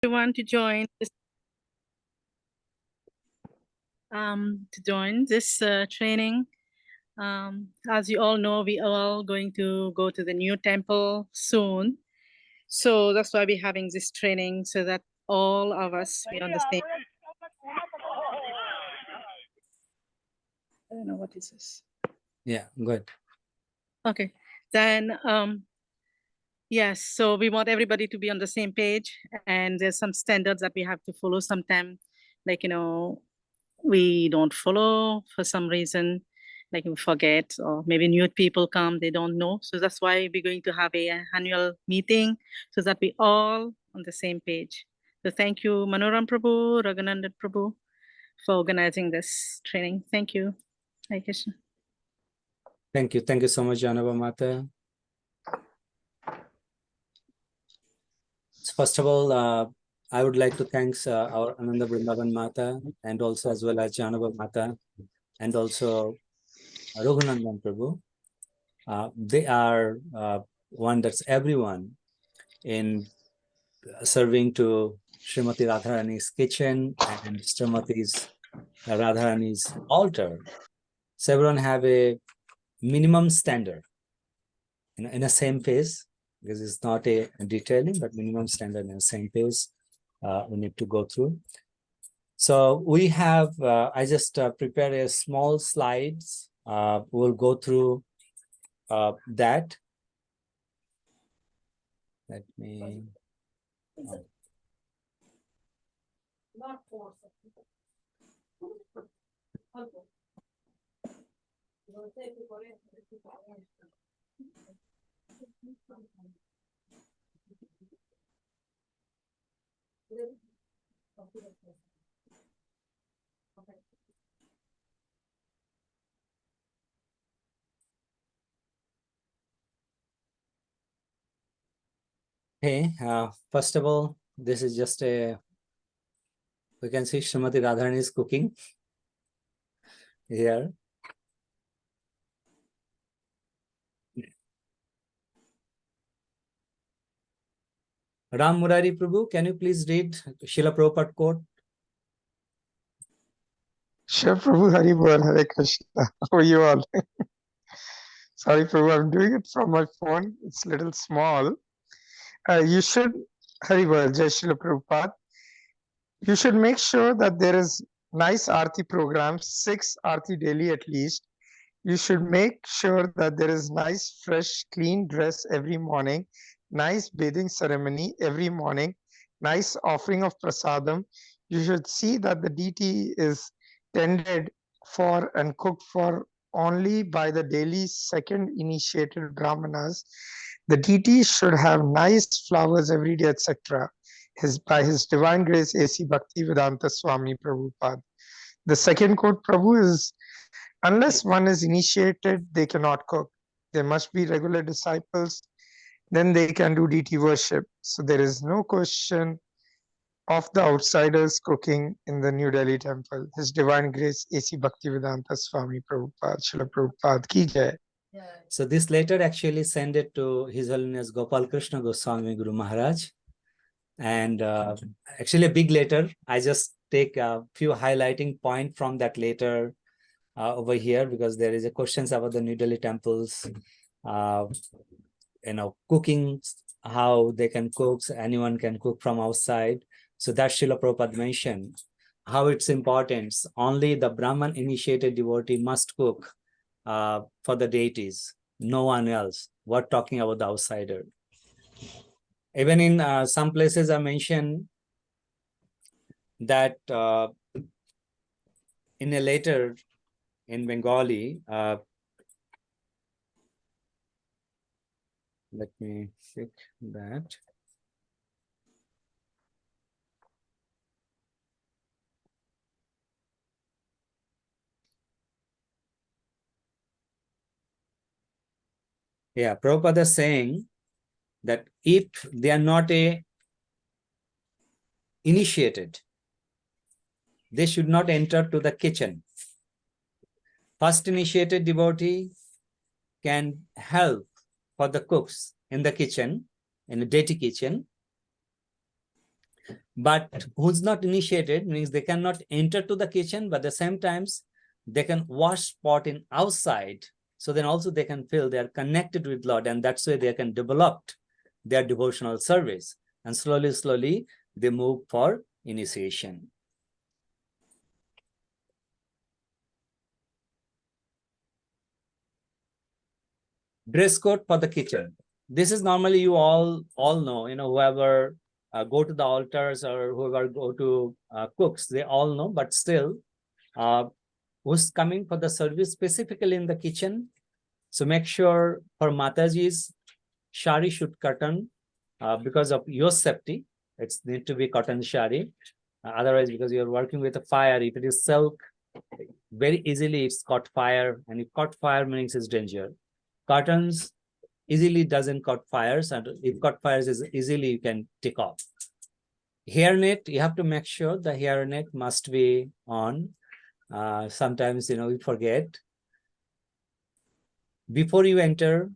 Everyone to join this training. As you all know, we are all going to go to the new temple soon. So that's why we're having this training, so that all of us be on the same. I don't know what is this. Yeah, good. Okay, then yes, so we want everybody to be on the same page, and there's some standards that we have to follow sometime, like, we don't follow for some reason, like we forget, or maybe new people come, they don't know. So that's why we're going to have a annual meeting, so that we all on the same page. So thank you, Manoram Prabhu, Raghuనందన్ Prabhu, for organizing this training. Thank you. Hare Krishna. Thank you. Thank you so much, Janava Mata. So first of all, I would like to thank our Ananda Vrindavan Mata, and also as well as Janava Mata, and also Raghunandan Prabhu. They are one that's everyone in serving to Srimati Radharani's kitchen and Srimati's Radharani's altar. So everyone have a minimum standard in the same phase, because it's not a detailing, but minimum standard in the same phase we need to go through. So we have, I just prepared a small slides. We'll go through that. Let me. Hey, first of all, this is just a, we can see Srimati Radharani is cooking here. Ram Murari Prabhu, can you please read Srila Prabhupada quote? Sure, Prabhu, Hari Bol, Hare Krishna. How are you all? Sorry, Prabhu, I'm doing it from my phone. It's a little small. You should, Hari Bol, Jai Srila Prabhupada. You should make sure that there is nice Aarti programs, 6 Aarti daily at least. You should make sure that there is nice, fresh, clean dress every morning, nice bathing ceremony every morning, nice offering of prasadam. You should see that the deity is tended for and cooked for only by the daily second initiated brahmanas. The deity should have nice flowers every day, etc. By his divine grace, A.C. Bhakti Vedanta Swami Prabhupada. The second quote, Prabhu, is unless one is initiated, they cannot cook. There must be regular disciples, then they can do deity worship. So there is no question of the outsiders cooking in the New Delhi temple. His Divine Grace, A.C. Bhaktivedanta Swami Prabhupada, Srila Prabhupada ki jai. So this letter actually sent it to His Holiness Gopal Krishna Goswami Guru Maharaj. And actually a big letter. I just take a few highlighting point from that letter over here, because there is a questions about the New Delhi temples, cooking, how they can cook, anyone can cook from outside. So that Srila Prabhupada mentioned, how it's important. Only the Brahman initiated devotee must cook for the deities, no one else. We're talking about the outsider. Even in some places I mentioned that in a letter in Bengali, let me check that. Yeah, Prabhupada is saying that if they are not initiated, they should not enter to the kitchen. First initiated devotee can help for the cooks in the kitchen, in the deity kitchen. But who's not initiated means they cannot enter to the kitchen, but at the same times they can wash pot in outside. So then also they can feel they are connected with Lord, and that's why they can develop their devotional service. And slowly, slowly, they move for initiation. Dress code for the kitchen. This is normally you all know, whoever go to the altars or whoever go to cooks, they all know, but still, who's coming for the service specifically in the kitchen. So make sure for Mataji's, shari should cotton because of your safety. It's need to be cotton shari. Otherwise, because you're working with a fire, if it is silk, very easily it's caught fire, and if caught fire means it's danger. Cottons easily doesn't caught fires, and if caught fires is easily you can take off. Hairnet, you have to make sure the hairnet must be on. Sometimes we forget. Before you enter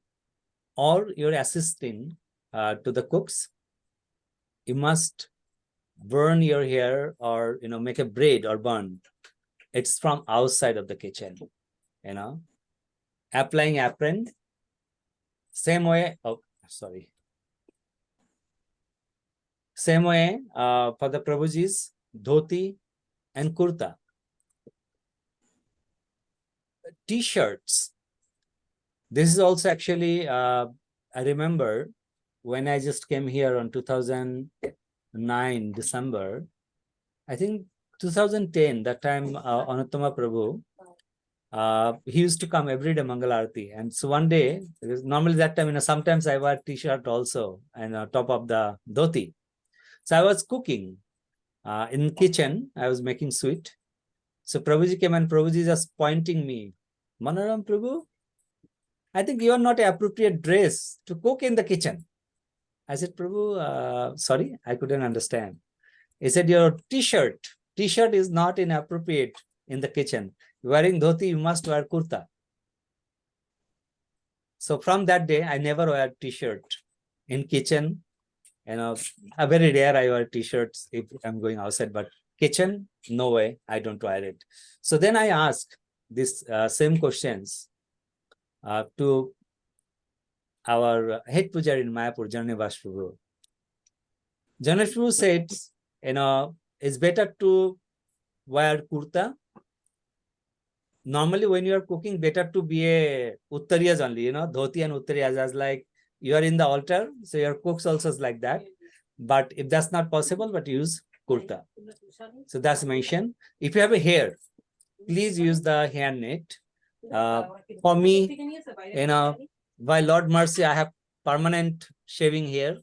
or you're assisting to the cooks, you must burn your hair or make a braid or bun. It's from outside of the kitchen. Applying apron, same way. Same way for the Prabhujis, dhoti and kurta. T-shirts. This is also actually, I remember when I just came here on 2009, December, I think 2010, that time Anuttama Prabhu, he used to come every day Mangal Aarati. And so one day, because normally that time, sometimes I wear T-shirt also and top of the dhoti. So I was cooking in the kitchen. I was making sweet. So Prabhuji came and Prabhuji just pointing me, Manoram Prabhu, I think you are not an appropriate dress to cook in the kitchen. I said, Prabhu, sorry, I couldn't understand. He said, your T-shirt is not inappropriate in the kitchen. Wearing dhoti, you must wear kurta. So from that day, I never wear T-shirt in kitchen. A very rare I wear T-shirts if I'm going outside, but kitchen, no way, I don't wear it. So then I asked these same questions to our head pujar in Mayapur, Janivas Prabhu. Janivas Prabhu said, it's better to wear kurta. Normally, when you are cooking, better to be a uttariyas only, dhoti and uttariyas, as like you are in the altar, so your cooks also is like that. But if that's not possible, but use kurta. So that's mentioned. If you have a hair, please use the hair net. For me, by Lord mercy, I have permanent shaving hair,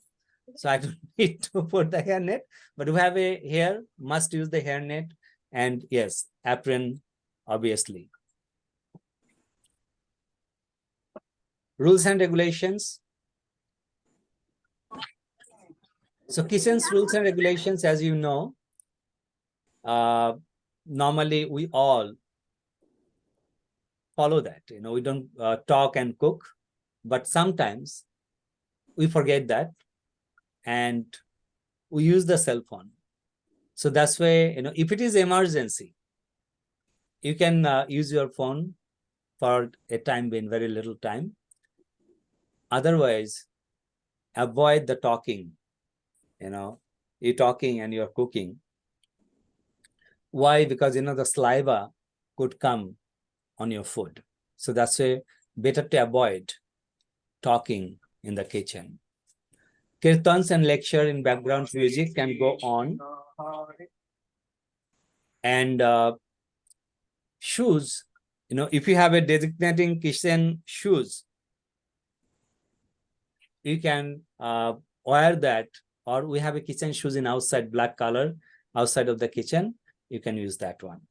so I don't need to put the hair net. But if you have a hair, must use the hair net, and yes, apron, obviously. Rules and regulations. So kitchen's rules and regulations, as you know, normally we all follow that. We don't talk and cook, but sometimes we forget that and we use the cell phone. So that's why, if it is emergency, you can use your phone for a time being, very little time. Otherwise, avoid the talking. You're talking and you're cooking. Why? Because, the saliva could come on your food. So that's why better to avoid talking in the kitchen. Kirtans and lecture in background music can go on. And shoes, if you have a designating kitchen shoes, you can wear that, or we have a kitchen shoes in outside black color, outside of the kitchen, you can use that one.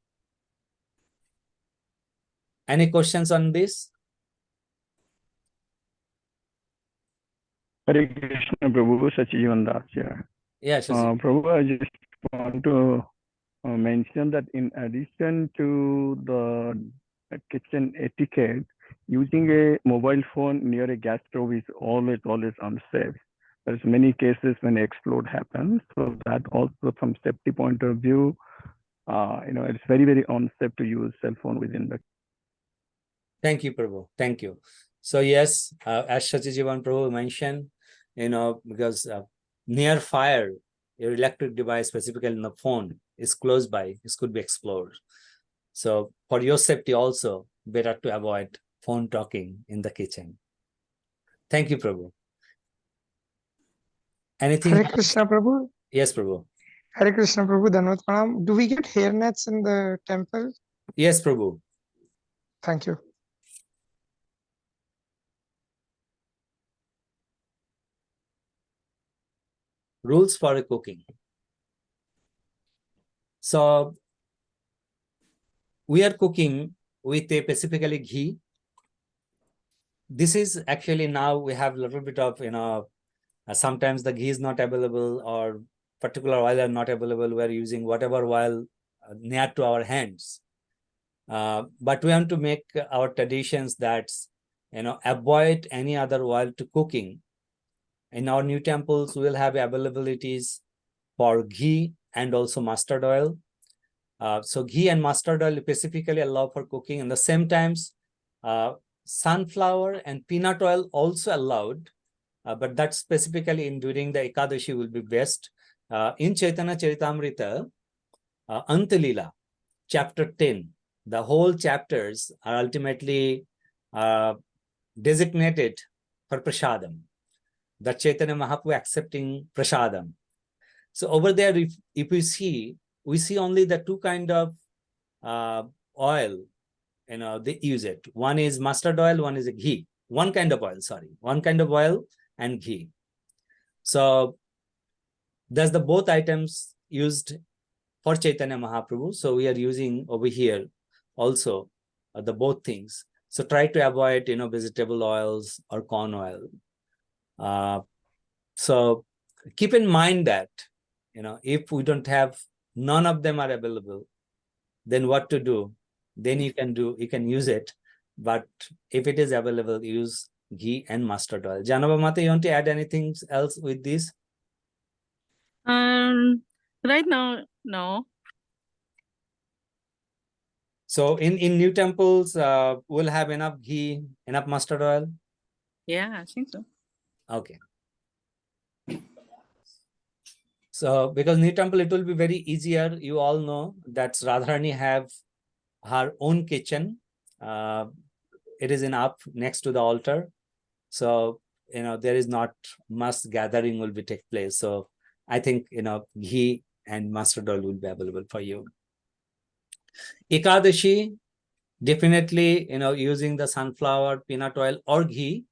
Any questions on this? Hare Krishna, Prabhu, Sachijivan Das here. Yes. Prabhu, I just want to mention that in addition to the kitchen etiquette, using a mobile phone near a gas stove is always unsafe. there's many cases when explode happens. So that also from safety point of view, it's very, very unsafe to use cell phone within the. Thank you, Prabhu. Thank you. So yes, as Shachijivan Prabhu mentioned, because near fire, your electric device, specifically in the phone, is close by, this could be exploded. So for your safety also, better to avoid phone talking in the kitchen. Thank you, Prabhu. Anything? Hare Krishna, Prabhu. Yes, Prabhu. Hare Krishna, Prabhu. Dhanvat Pranam. Do we get hairnets in the temple? Yes, Prabhu. Thank you. Rules for cooking. So we are cooking with a specifically ghee. This is actually now we have a little bit of, sometimes the ghee is not available or particular oil are not available. We're using whatever oil near to our hands. But we want to make our traditions that, avoid any other oil to cooking. In our new temples, we will have availabilities for ghee and also mustard oil. So ghee and mustard oil specifically allow for cooking. And the same times, sunflower and peanut oil also allowed, but that specifically in during the Ekadashi will be best. In Chaitanya Charitamrita, Antalila, chapter 10, the whole chapters are ultimately designated for prasadam. The Chaitanya Mahaprabhu accepting prasadam. So over there, if we see only the two kind of oil, they use it. One is mustard oil, one is a ghee. One kind of oil, sorry. One kind of oil and ghee. So that's the both items used for Chaitanya Mahaprabhu. So we are using over here also the both things. So try to avoid, vegetable oils or corn oil. So keep in mind that, if we don't have, none of them are available, then what to do? Then you can use it. But if it is available, use ghee and mustard oil. Janava Mata, you want to add anything else with this? Right now, no. So in new temples, we'll have enough ghee, enough mustard oil? Yeah, I think so. Okay. So because new temple, it will be very easier. You all know that Radharani have her own kitchen. It is in up next to the altar. So, there is not much gathering will be take place. So I think, ghee and mustard oil will be available for you. Ekadashi, definitely, using the sunflower, peanut oil or ghee,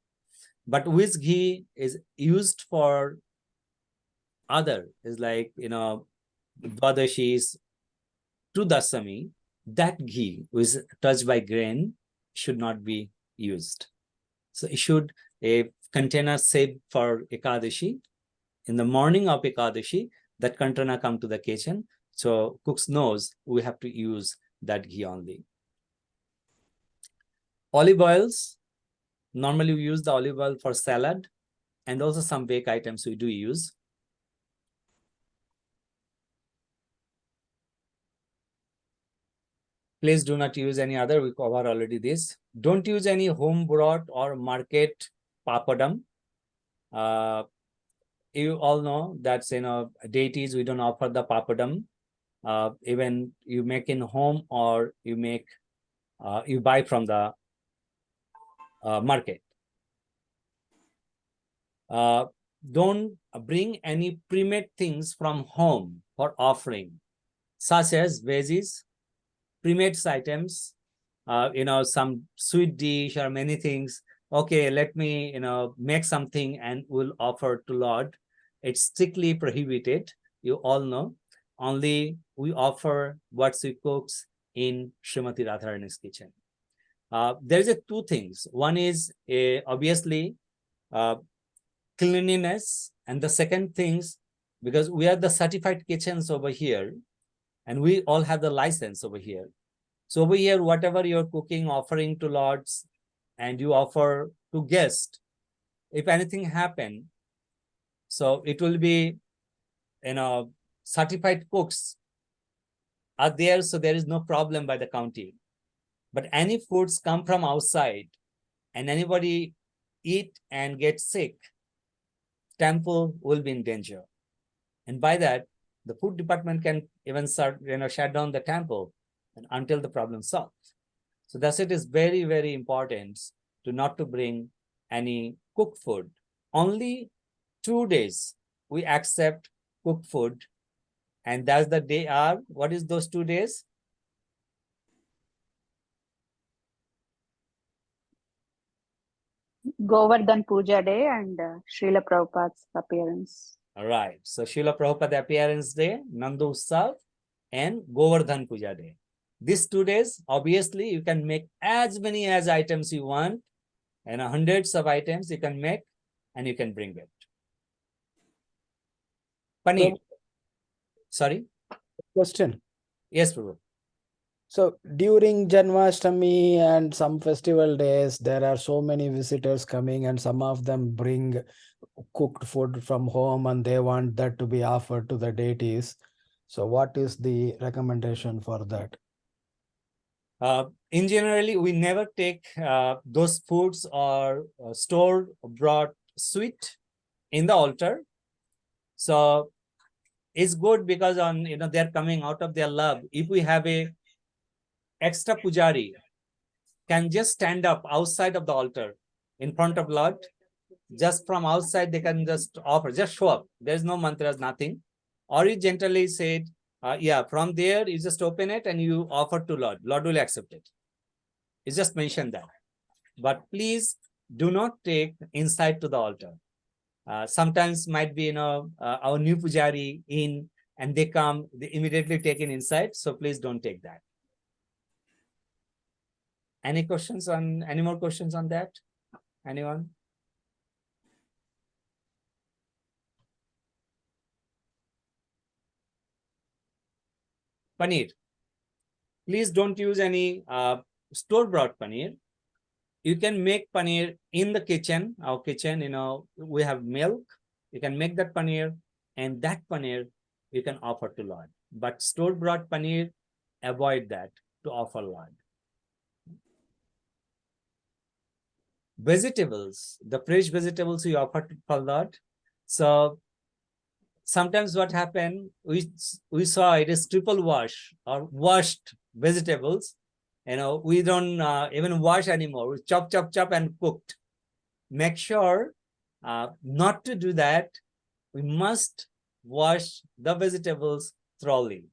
but which ghee is used for other is like, Dwadashis to Dasami, that ghee which is touched by grain should not be used. So it should a container saved for Ekadashi. In the morning of Ekadashi, that container come to the kitchen. So cooks knows we have to use that ghee only. Olive oils, normally we use the olive oil for salad and also some baked items we do use. Please do not use any other, we cover already this. Don't use any home brought or market papadam. You all know that's, deities, we don't offer the papadam. Even you make in home or you make, you buy from the market. Don't bring any pre-made things from home for offering, such as veggies, pre-made items, some sweet dish or many things. Okay, let me, make something and we'll offer to Lord. It's strictly prohibited. You all know. Only we offer what we cooks in Srimati Radharani's kitchen. There's two things. One is obviously cleanliness, and the second things, because we are the certified kitchens over here, and we all have the license over here. So over here, whatever you're cooking, offering to lords, and you offer to guests, if anything happen, So it will be, certified cooks are there, so there is no problem by the county. But any foods come from outside and anybody eat and get sick, temple will be in danger. And by that, the food department can even start, shut down the temple until the problem solved. So thus it is very, very important to not to bring any cooked food. Only 2 days we accept cooked food, and that's the day are, what is those 2 days? Govardhan Puja Day and Srila Prabhupada's appearance. All right. So Srila Prabhupada appearance day, Nandu Utsav, and Govardhan Puja day. These 2 days, obviously, you can make as many as items you want, and hundreds of items you can make, and you can bring it. Paneer. Sorry? Question. Yes, Prabhu. So during Janmashtami and some festival days, there are so many visitors coming, and some of them bring cooked food from home and they want that to be offered to the deities. So what is the recommendation for that? In generally, we never take those foods or store brought sweet in the altar. So it's good because they're coming out of their love. If we have a extra pujari, can just stand up outside of the altar in front of Lord. Just from outside, they can just offer, just show up. There's no mantras, nothing. Or you gently said, from there, you just open it and you offer to Lord. Lord will accept it. It's just mentioned that. But please do not take inside to the altar. Sometimes might be, our new pujari in and they come, they immediately take it inside. So please don't take that. Any more questions on that? Anyone? Paneer. Please don't use any store-bought paneer. You can make paneer in the kitchen. Our kitchen, we have milk. You can make that paneer, and that paneer you can offer to Lord. But store-bought paneer, avoid that to offer Lord. Vegetables, the fresh vegetables we offer to Lord. So sometimes what happened, we saw it is triple wash or washed vegetables. We don't even wash anymore. We chop and cooked. Make sure not to do that. We must wash the vegetables thoroughly.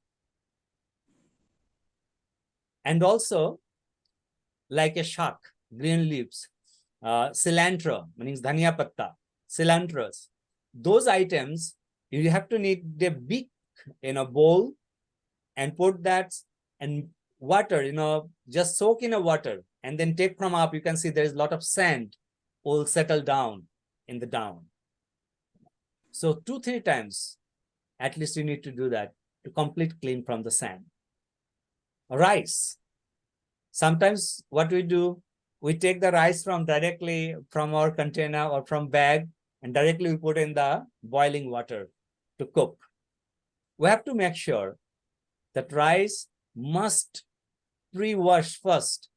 And also, like a shak, green leaves, cilantro, meaning dhania patta, cilantros. Those items, you have to need a big, bowl and put that and water, just soak in a water and then take from up. You can see there is a lot of sand will settle down in the down. So 2-3 times, at least you need to do that to complete clean from the sand. Rice. Sometimes what we do, we take the rice directly from our container or from bag and directly we put in the boiling water to cook. We have to make sure that rice must pre-wash first,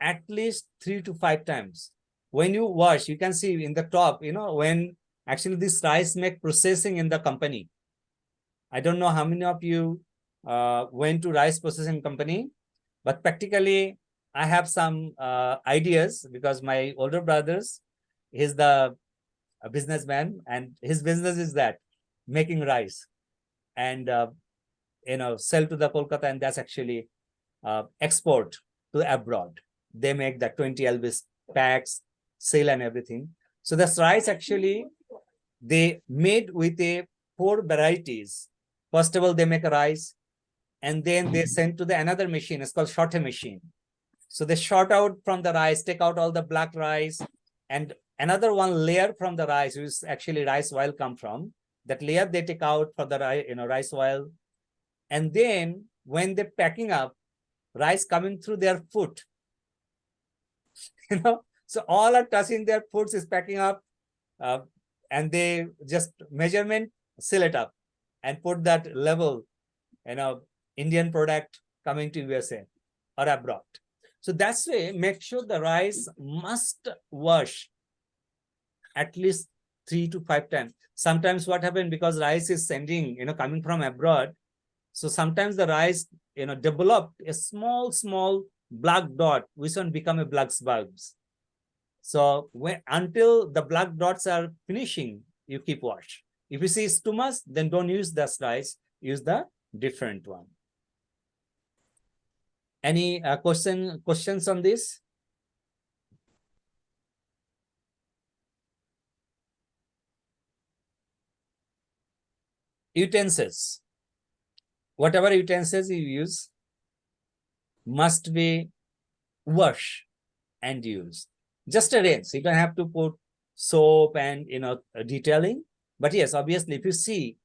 at least 3 to 5 times. When you wash, you can see in the top, when actually this rice make processing in the company. I don't know how many of you went to rice processing company, but practically I have some ideas because my older brothers, he's a businessman and his business is that making rice and sell to the Kolkata, and that's actually export to abroad. They make the 20 lbs packs, sale and everything. So this rice actually they made with 4 varieties. First of all, they make a rice and then they send to the another machine. It's called shorter machine. So they short out from the rice, take out all the black rice, and another one layer from the rice, which is actually rice oil come from. That layer they take out for the rice oil, and then when they're packing up, rice coming through their foot. So all are touching their foots is packing up. and they just measurement, seal it up, and put that level, Indian product coming to USA or abroad. So that's why make sure the rice must wash at least 3 to 5 times. Sometimes what happens, because rice is sending, coming from abroad, so sometimes the rice, develop a small black dot, which one become a black bulbs. So until the black dots are finishing, you keep wash. If you see it's too much, then don't use this rice, use the different one. Any questions on this? Utensils. Whatever utensils you use must be wash and use. Just a rinse. You don't have to put soap and detailing. But yes, obviously, if you see,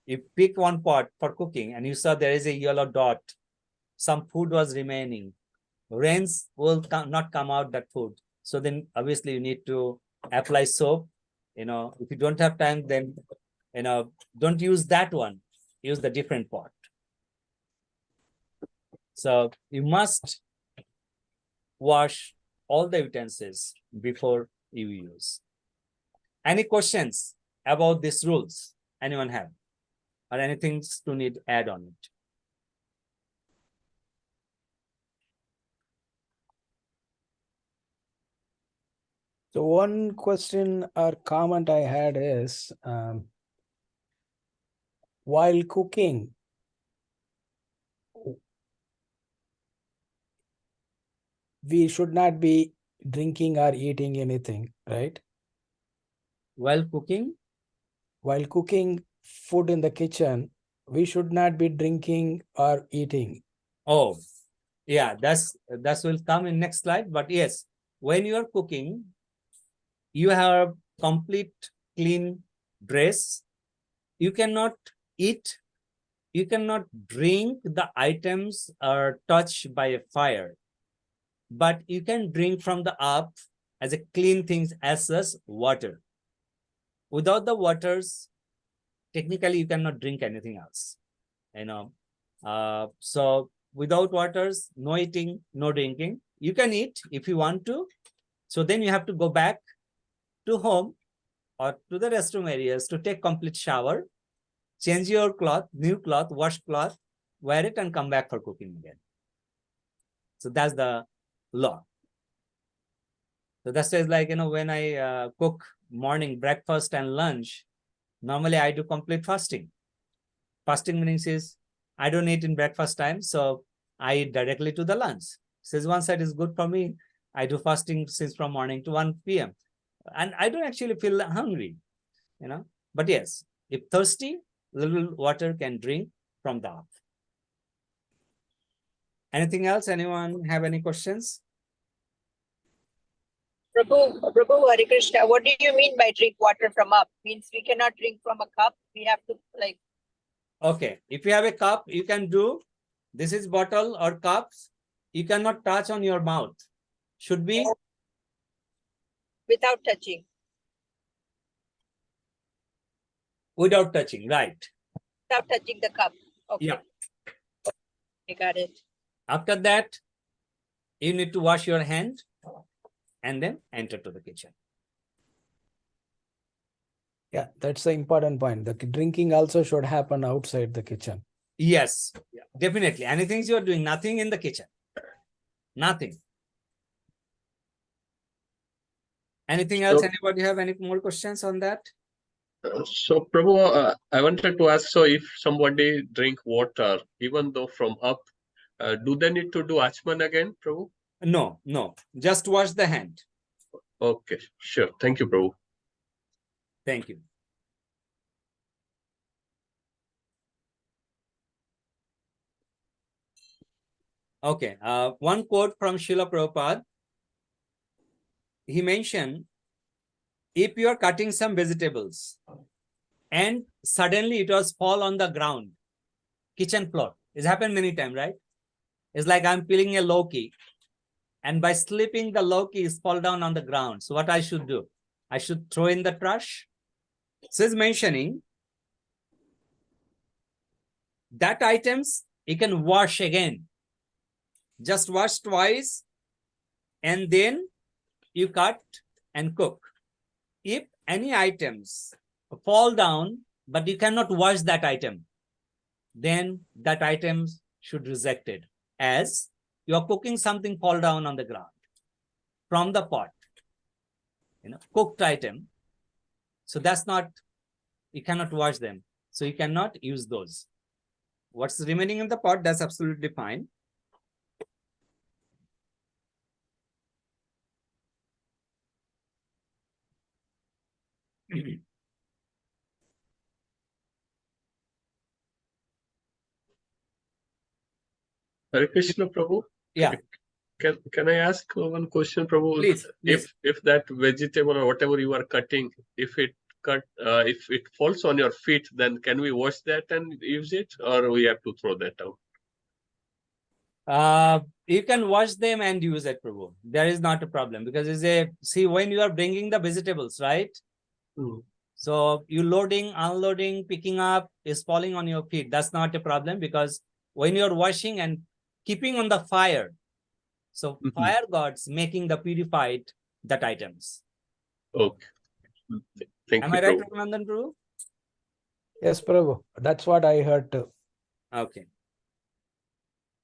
you pick one pot for cooking and you saw there is a yellow dot, some food was remaining, rinse will not come out that food. So then obviously you need to apply soap. If you don't have time, then don't use that one. Use the different pot. So you must wash all the utensils before you use. Any questions about these rules? Anyone have? Or anything to need add on it? So one question or comment I had is, while cooking, we should not be drinking or eating anything, right? While cooking? While cooking food in the kitchen, we should not be drinking or eating. Oh, yeah, that will come in next slide. But yes, when you are cooking, you have complete clean dress. You cannot eat, you cannot drink the items are touched by a fire, but you can drink from the up as a clean things as such water. Without the waters, technically you cannot drink anything else. So without waters, no eating, no drinking. You can eat if you want to. So then you have to go back to home or to the restroom areas to take complete shower, change your cloth, new cloth, wash cloth, wear it and come back for cooking again. So that's the law. So that's just like, when I cook morning breakfast and lunch, normally I do complete fasting. Fasting means is I don't eat in breakfast time, so I eat directly to the lunch. Since one side is good for me, I do fasting since from morning to 1 p.m. And I don't actually feel hungry, But yes, if thirsty, little water can drink from the up. Anything else? Anyone have any questions? Prabhu Hare Krishna, what do you mean by drink water from up? Means we cannot drink from a cup. We have to like. Okay, if you have a cup, you can do, this is bottle or cups, you cannot touch on your mouth. Should be Without touching. without touching, right? Without touching the cup. Okay. Yeah. I got it. After that, you need to wash your hand and then enter to the kitchen. Yeah, that's the important point. The drinking also should happen outside the kitchen. Yes, definitely. Anything you are doing, nothing in the kitchen. Nothing. Anything else? Anybody have any more questions on that? So, Prabhu, I wanted to ask, so if somebody drink water, even though from up, do they need to do Achman again, Prabhu? No. Just wash the hand. Okay, sure. Thank you, Prabhu. Thank you. Okay, one quote from Srila Prabhupada. He mentioned, if you are cutting some vegetables and suddenly it was fall on the ground, kitchen floor. It's happened many times, right? It's like I'm peeling a Loki and by slipping the Loki is fall down on the ground. So what I should do? I should throw in the trash. So it's mentioning that items you can wash again. Just wash twice and then you cut and cook. If any items fall down, but you cannot wash that item, then that item should reject it, as you are cooking something fall down on the ground from the pot, cooked item. So that's not, you cannot wash them. So you cannot use those. What's remaining in the pot, that's absolutely fine. Hare Krishna, Prabhu. Yeah. Can I ask one question, Prabhu? Please. If that vegetable or whatever you are cutting, if it falls on your feet, then can we wash that and use it, or we have to throw that out? You can wash them and use it, Prabhu. There is not a problem, because see, when you are bringing the vegetables, right? So you loading, unloading, picking up is falling on your feet. That's not a problem, because when you're washing and keeping on the fire, so fire gods making the purified that items. Okay. Thank Am you, I right, Prabhu. Raghuనంdan, Prabhu? Yes, Prabhu. That's what I heard too. Okay.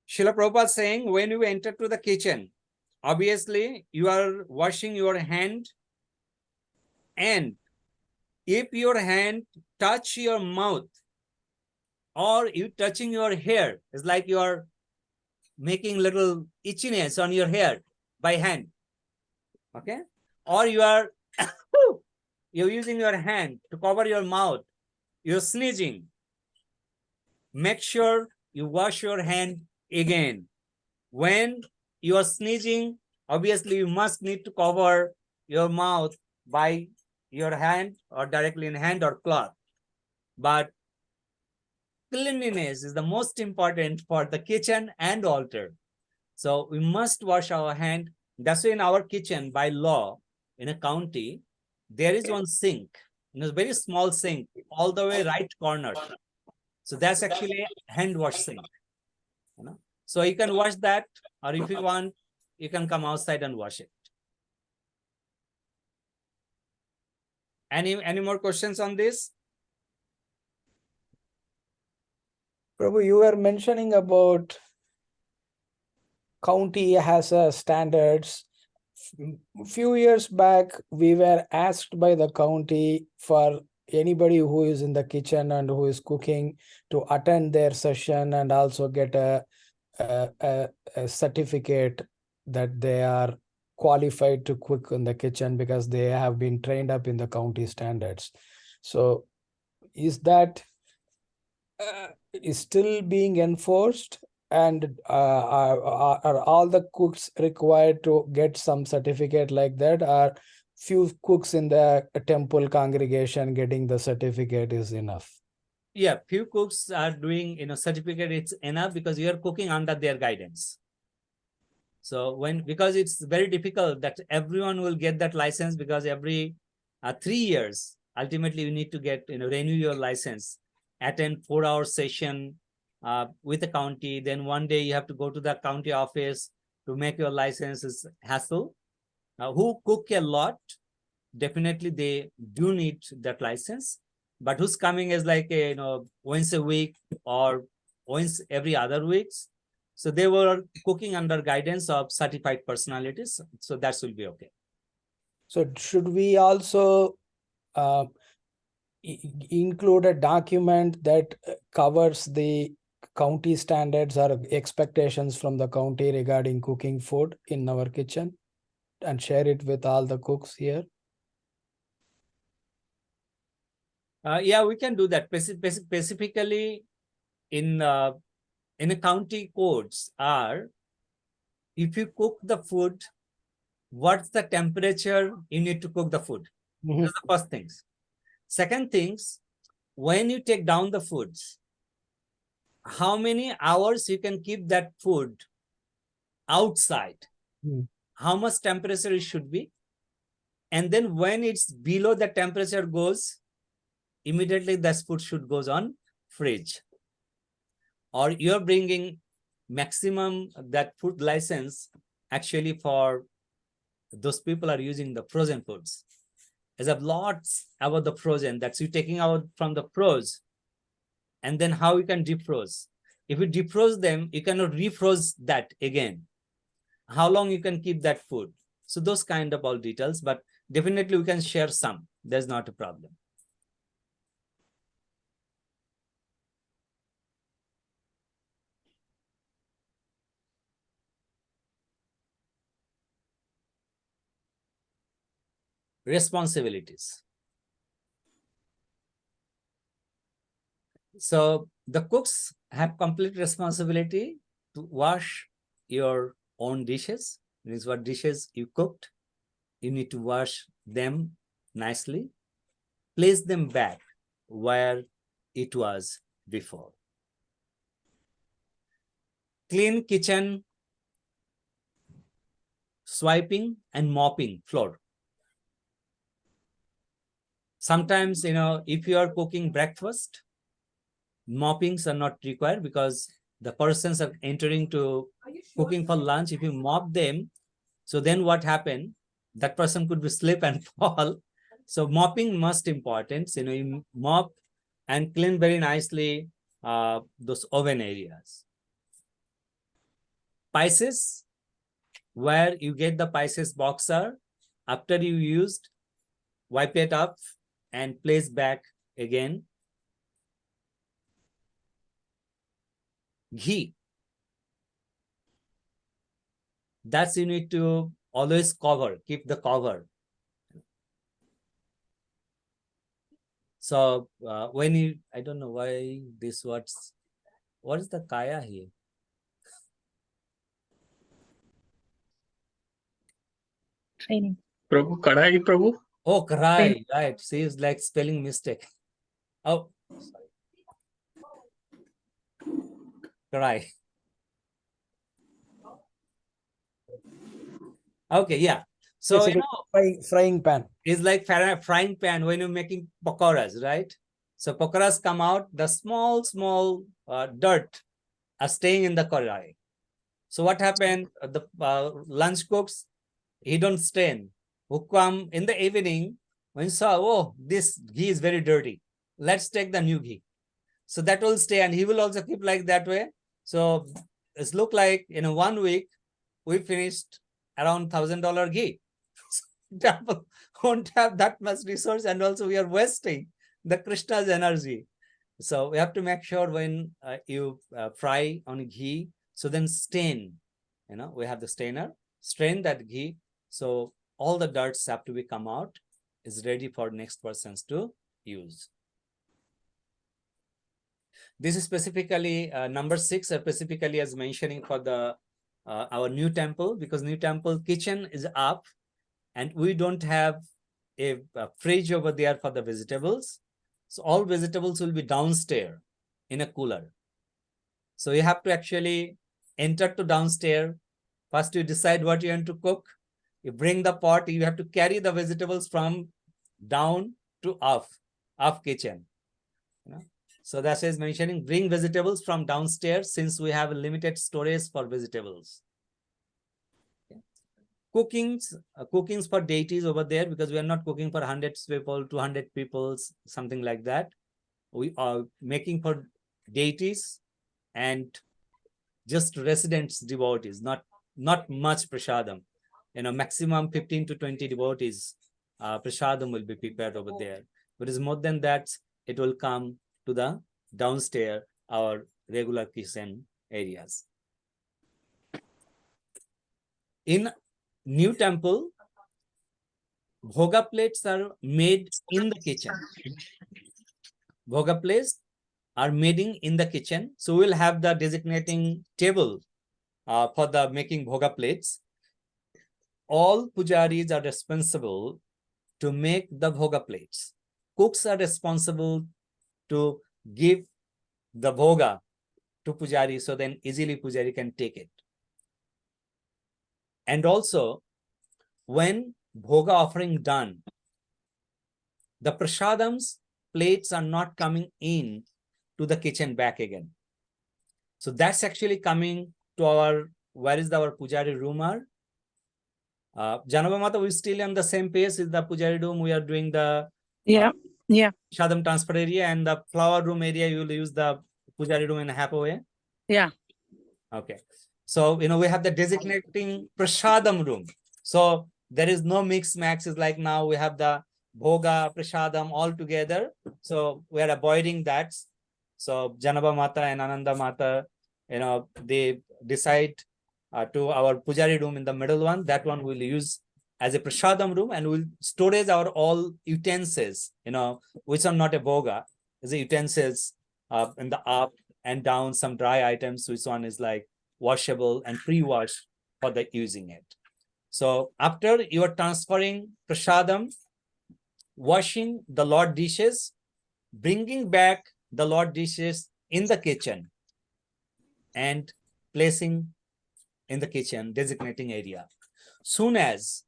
Srila Prabhupada saying, when you enter to the kitchen, obviously you are washing your hand, and if your hand touch your mouth or you touching your hair, it's like you are making little itchiness on your hair by hand. Okay. Or you are you're using your hand to cover your mouth, you're sneezing. Make sure you wash your hand again. When you are sneezing, obviously you must need to cover your mouth by your hand or directly in hand or cloth. But cleanliness is the most important for the kitchen and altar. So we must wash our hand. That's why in our kitchen, by law, in a county, there is one sink, a very small sink, all the way right corner. So that's actually a hand wash sink. So you can wash that, or if you want, you can come outside and wash it. Any more questions on this? Prabhu, you were mentioning about county has standards. Few years back, we were asked by the county for anybody who is in the kitchen and who is cooking to attend their session and also get a certificate that they are qualified to cook in the kitchen because they have been trained up in the county standards. So is that is still being enforced, and are all the cooks required to get some certificate like that? Or few cooks in the temple congregation getting the certificate is enough? Yeah, few cooks are doing, certificate, it's enough because you are cooking under their guidance. So because it's very difficult that everyone will get that license, because every 3 years, ultimately you need to get, renew your license, attend 4-hour session with the county. Then one day you have to go to the county office to make your license. Is hassle. Who cook a lot, definitely they do need that license. But who's coming is like, once a week or once every other weeks. So they were cooking under guidance of certified personalities. So that will be okay. So should we also include a document that covers the county standards or expectations from the county regarding cooking food in our kitchen and share it with all the cooks here? Yeah, we can do that. Specifically in the county codes are, if you cook the food, what's the temperature you need to cook the food? Those are the first things. Second things, when you take down the foods, how many hours you can keep that food outside? How much temperature it should be? And then when it's below the temperature goes, immediately that food should goes on fridge. Or you're bringing maximum that food license actually for those people are using the frozen foods. As of lots about the frozen, that's you taking out from the froze, and then how you can defroze. If you defroze them, you cannot refroze that again. How long you can keep that food? So those kind of all details, but definitely we can share some. There's not a problem. Responsibilities. So the cooks have complete responsibility to wash your own dishes. Means what dishes you cooked, you need to wash them nicely, place them back where it was before. Clean kitchen, swiping and mopping floor. Sometimes, if you are cooking breakfast, moppings are not required because the persons are entering to cooking for lunch. If you mop them, so then what happened? That person could be slip and fall. So mopping must important. You mop and clean very nicely those oven areas. Spices, where you get the spices boxer, after you used, wipe it up and place back again. Ghee. That's you need to always cover, keep the cover. So when you, I don't know why this what is the kaya here? Training. Prabhu, kadai, Prabhu. Oh, karai, right. See, it's like spelling mistake. Oh, sorry. Karai. Okay, yeah. So, Basically, frying pan. It's like frying pan when you're making pakoras, right? So pakoras come out, the small dirt are staying in the karai. So what happened? The lunch cooks, he don't stain. Who come in the evening when saw, oh, this ghee is very dirty. Let's take the new ghee. So that will stay, and he will also keep like that way. So it's look like in 1 week we finished around $1,000 ghee. Temple won't have that much resource, and also we are wasting the Krishna's energy. So we have to make sure when you fry on ghee, so then stain, we have the stainer, strain that ghee. So all the dirts have to be come out, is ready for next persons to use. This is specifically number 6, specifically as mentioning for the our new temple, because new temple kitchen is up and we don't have a fridge over there for the vegetables. So all vegetables will be downstairs in a cooler. So you have to actually enter to downstairs. First you decide what you want to cook. You bring the pot, you have to carry the vegetables from down to up kitchen. So that is mentioning bring vegetables from downstairs, since we have a limited storage for vegetables. Cookings for deities over there, because we are not cooking for 100 people, 200 people, something like that. We are making for deities and just residents, devotees, not much prasadam. Maximum 15 to 20 devotees prasadam will be prepared over there. But it's more than that, it will come to the downstairs, our regular kitchen areas. In new temple, bhoga plates are made in the kitchen. Bhoga plates are made in the kitchen. So we'll have the designating table for the making bhoga plates. All pujaris are responsible to make the bhoga plates. Cooks are responsible to give the bhoga to pujari, so then easily pujari can take it. And also, when bhoga offering done, the prasadams plates are not coming in to the kitchen back again. So that's actually coming to our, where is our pujari room are? Janaba Mata, we still on the same pace is the pujari room. We are doing the Yeah. Yeah. Shadam transfer area, and the flower room area, you will use the pujari room in a half way. Yeah. Okay. So, we have the designating prasadam room. So there is no mix max. Is like now we have the bhoga, prasadam all together. So we are avoiding that. So Janaba Mata and Ananda Mata, they decide to our pujari room in the middle one. That one we'll use as a prasadam room, and we'll storage our all utensils, which are not a bhoga, is the utensils in the up and down, some dry items, which one is like washable and pre-washed for the using it. So after you are transferring prasadam, washing the Lord dishes, bringing back the Lord dishes in the kitchen and placing in the kitchen designating area. Soon as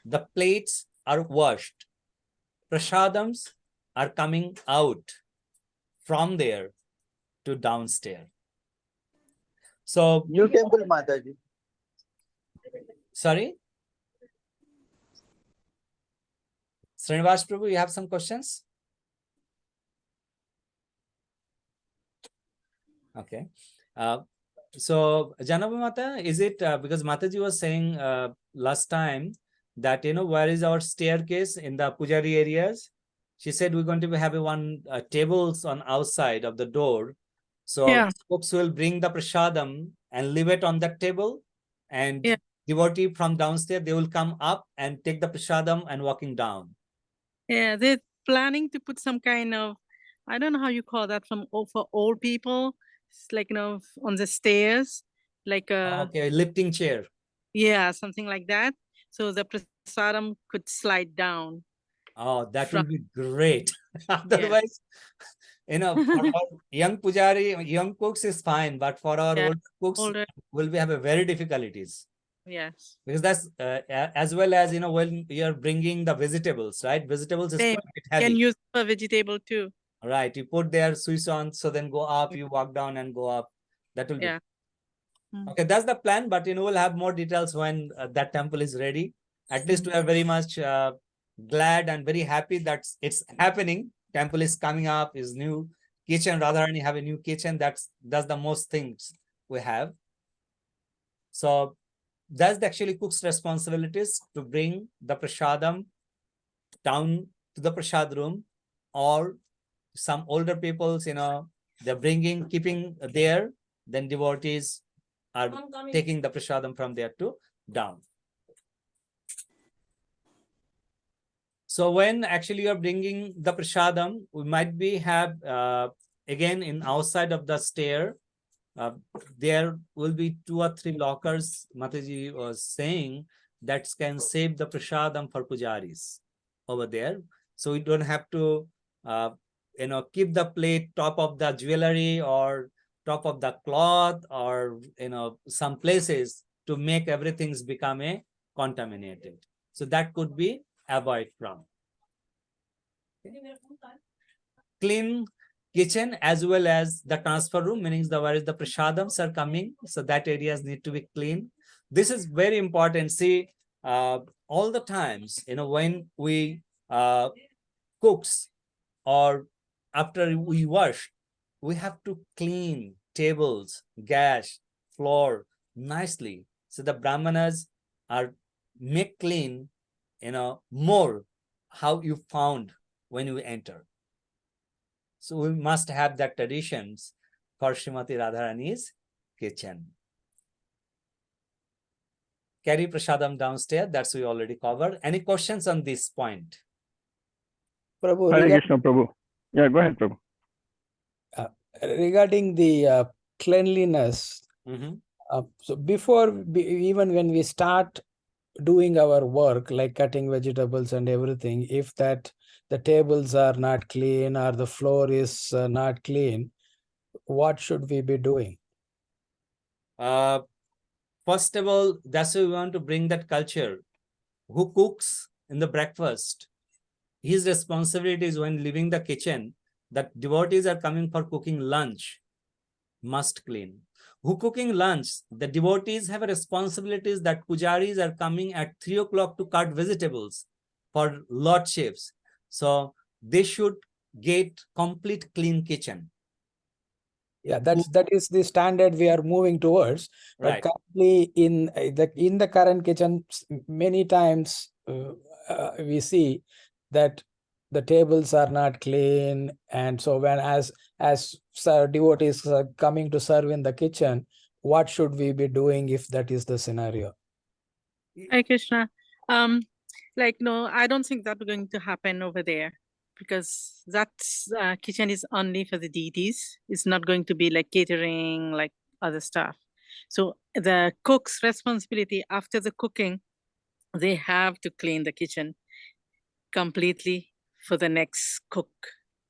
the plates are washed, prasadams are coming out from there to downstairs. So New temple, Mataji. sorry, Srinivas Prabhu, you have some questions? Okay. So Janaba Mata, is it because Mataji was saying last time that where is our staircase in the pujari areas? She said we're going to have one tables on outside of the door. So Yeah. folks will bring the prasadam and leave it on that table, and Yeah. devotee from downstairs, they will come up and take the prasadam and walking down. Yeah, they're planning to put some kind of, I don't know how you call that, for old people. It's like, on the stairs, like Okay, lifting chair. yeah, something like that. So the prasadam could slide down. Oh, that from- will be great. Otherwise, for our young pujari, young cooks is fine, but for our Yeah, old cooks, older. will be have a very difficulties. Yes. Because that's as well as when you're bringing the vegetables, right? Vegetables is Same. quite a bit heavy. Can use for vegetable too. Right, you put their Swiss on, so then go up, you walk down and go up. That will be Yeah. okay. That's the plan, but we'll have more details when that temple is ready. At least we are very much glad and very happy that it's happening. Temple is coming up, is new kitchen. Radharani have a new kitchen. That's the most things we have. So that's actually cook's responsibilities to bring the prasadam down to the prasad room, or some older peoples, they're bringing, keeping there, then devotees are taking the prasadam from there to down. So when actually you're bringing the prasadam, we might be have again in outside of the stair, there will be 2 or 3 lockers. Mataji was saying that can save the prasadam for pujaris over there. So we don't have to keep the plate top of the jewelry or top of the cloth, or some places to make everything's become a contaminated. So that could be avoid from. Clean kitchen as well as the transfer room, meaning where is the prasadams are coming, so that areas need to be clean. This is very important. See, all the times when we cooks or after we wash, we have to clean tables, gas, floor nicely, so the brahmanas are make clean more how you found when you enter. So we must have that traditions for Srimati Radharani's kitchen. Carry prasadam downstairs, that's we already covered. Any questions on this point? Prabhu, Hare Krishna, Prabhu. Yeah, go ahead, Prabhu. regarding the cleanliness, so even when we start doing our work, like cutting vegetables and everything, if the tables are not clean or the floor is not clean, what should we be doing? First of all, that's why we want to bring that culture. who cooks in the breakfast, his responsibility is when leaving the kitchen, that devotees are coming for cooking lunch, must clean. Who cooking lunch, the devotees have a responsibilities that pujaris are coming at 3 o'clock to cut vegetables for lordships. So they should get complete clean kitchen. Yeah, that is the standard we are moving towards. But Right. currently in the current kitchen, many times we see that the tables are not clean, and so when as devotees are coming to serve in the kitchen, what should we be doing if that is the scenario? Hi, Krishna. Like, no, I don't think that's going to happen over there, because that kitchen is only for the deities. It's not going to be like catering, like other stuff. So the cook's responsibility after the cooking, they have to clean the kitchen completely for the next cook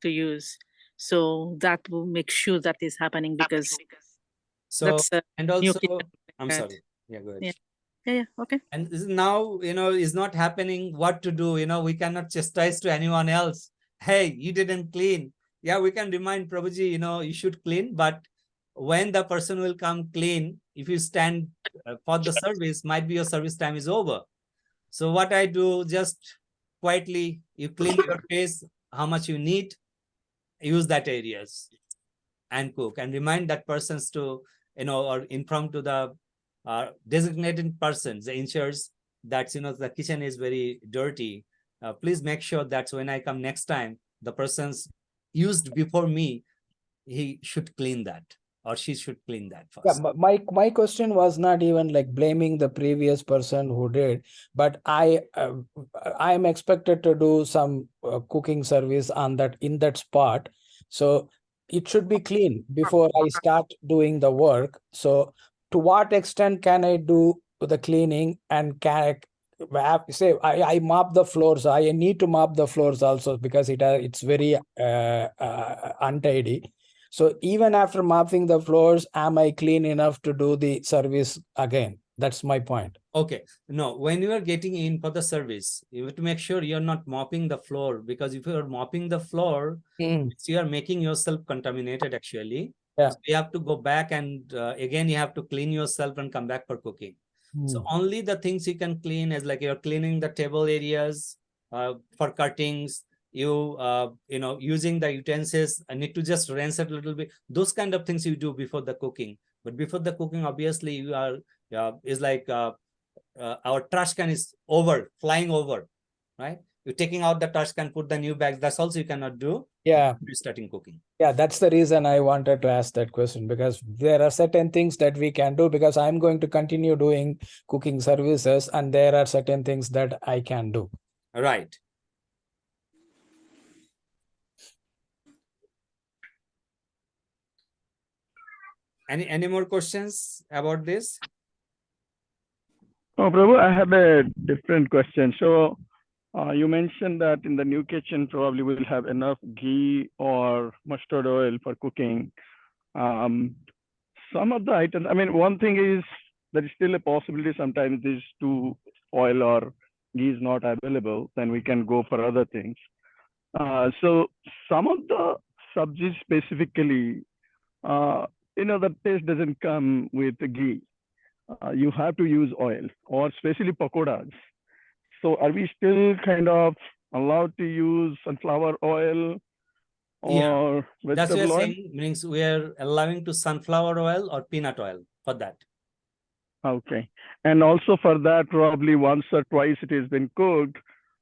to use. So that will make sure that is happening, because So, that's a and new also, kitchen. I'm that- sorry. Yeah, go ahead. Yeah. Yeah, okay. And this is now, is not happening. What to do? We cannot chastise to anyone else. Hey, you didn't clean. Yeah, we can remind Prabhuji, you should clean. But when the person will come clean, if you stand for the service, might be your service time is over. So what I do, just quietly, you clean your face, how much you need, use that areas and cook, and remind that persons to, or inform to the designated persons, the ensures that, the kitchen is very dirty. Please make sure that when I come next time, the persons used before me, he should clean that, or she should clean that first. Yeah, my question was not even like blaming the previous person who did, but I am expected to do some cooking service on that in that spot, so it should be clean before I start doing the work. So to what extent can I do the cleaning, and can say I mop the floors? I need to mop the floors also, because it's very untidy. So even after mopping the floors, am I clean enough to do the service again? That's my point. Okay. No, when you are getting in for the service, you have to make sure you're not mopping the floor, because if you're mopping the floor, you are making yourself contaminated actually. Yeah. So you have to go back and again, you have to clean yourself and come back for cooking. So only the things you can clean is like you're cleaning the table areas for cuttings, using the utensils. I need to just rinse it a little bit. Those kind of things you do before the cooking. But before the cooking, obviously you are, is like our trash can is flying over, right? You're taking out the trash can, put the new bags. That's also you cannot do. Yeah. Starting cooking. Yeah, that's the reason I wanted to ask that question, because there are certain things that we can do, because I'm going to continue doing cooking services, and there are certain things that I can do. Right. Any more questions about this? Oh, Prabhu, I have a different question. So you mentioned that in the new kitchen, probably we'll have enough ghee or mustard oil for cooking. Some of the items, I mean, one thing is there is still a possibility sometimes is to oil or ghee is not available, then we can go for other things. So some of the subjects specifically, the taste doesn't come with the ghee. You have to use oil, or especially pakoras. So are we still kind of allowed to use sunflower oil or vegetable That's what you're oil? saying, means we are allowing to sunflower oil or peanut oil for that. Okay. And also for that, probably once or twice it has been cooked,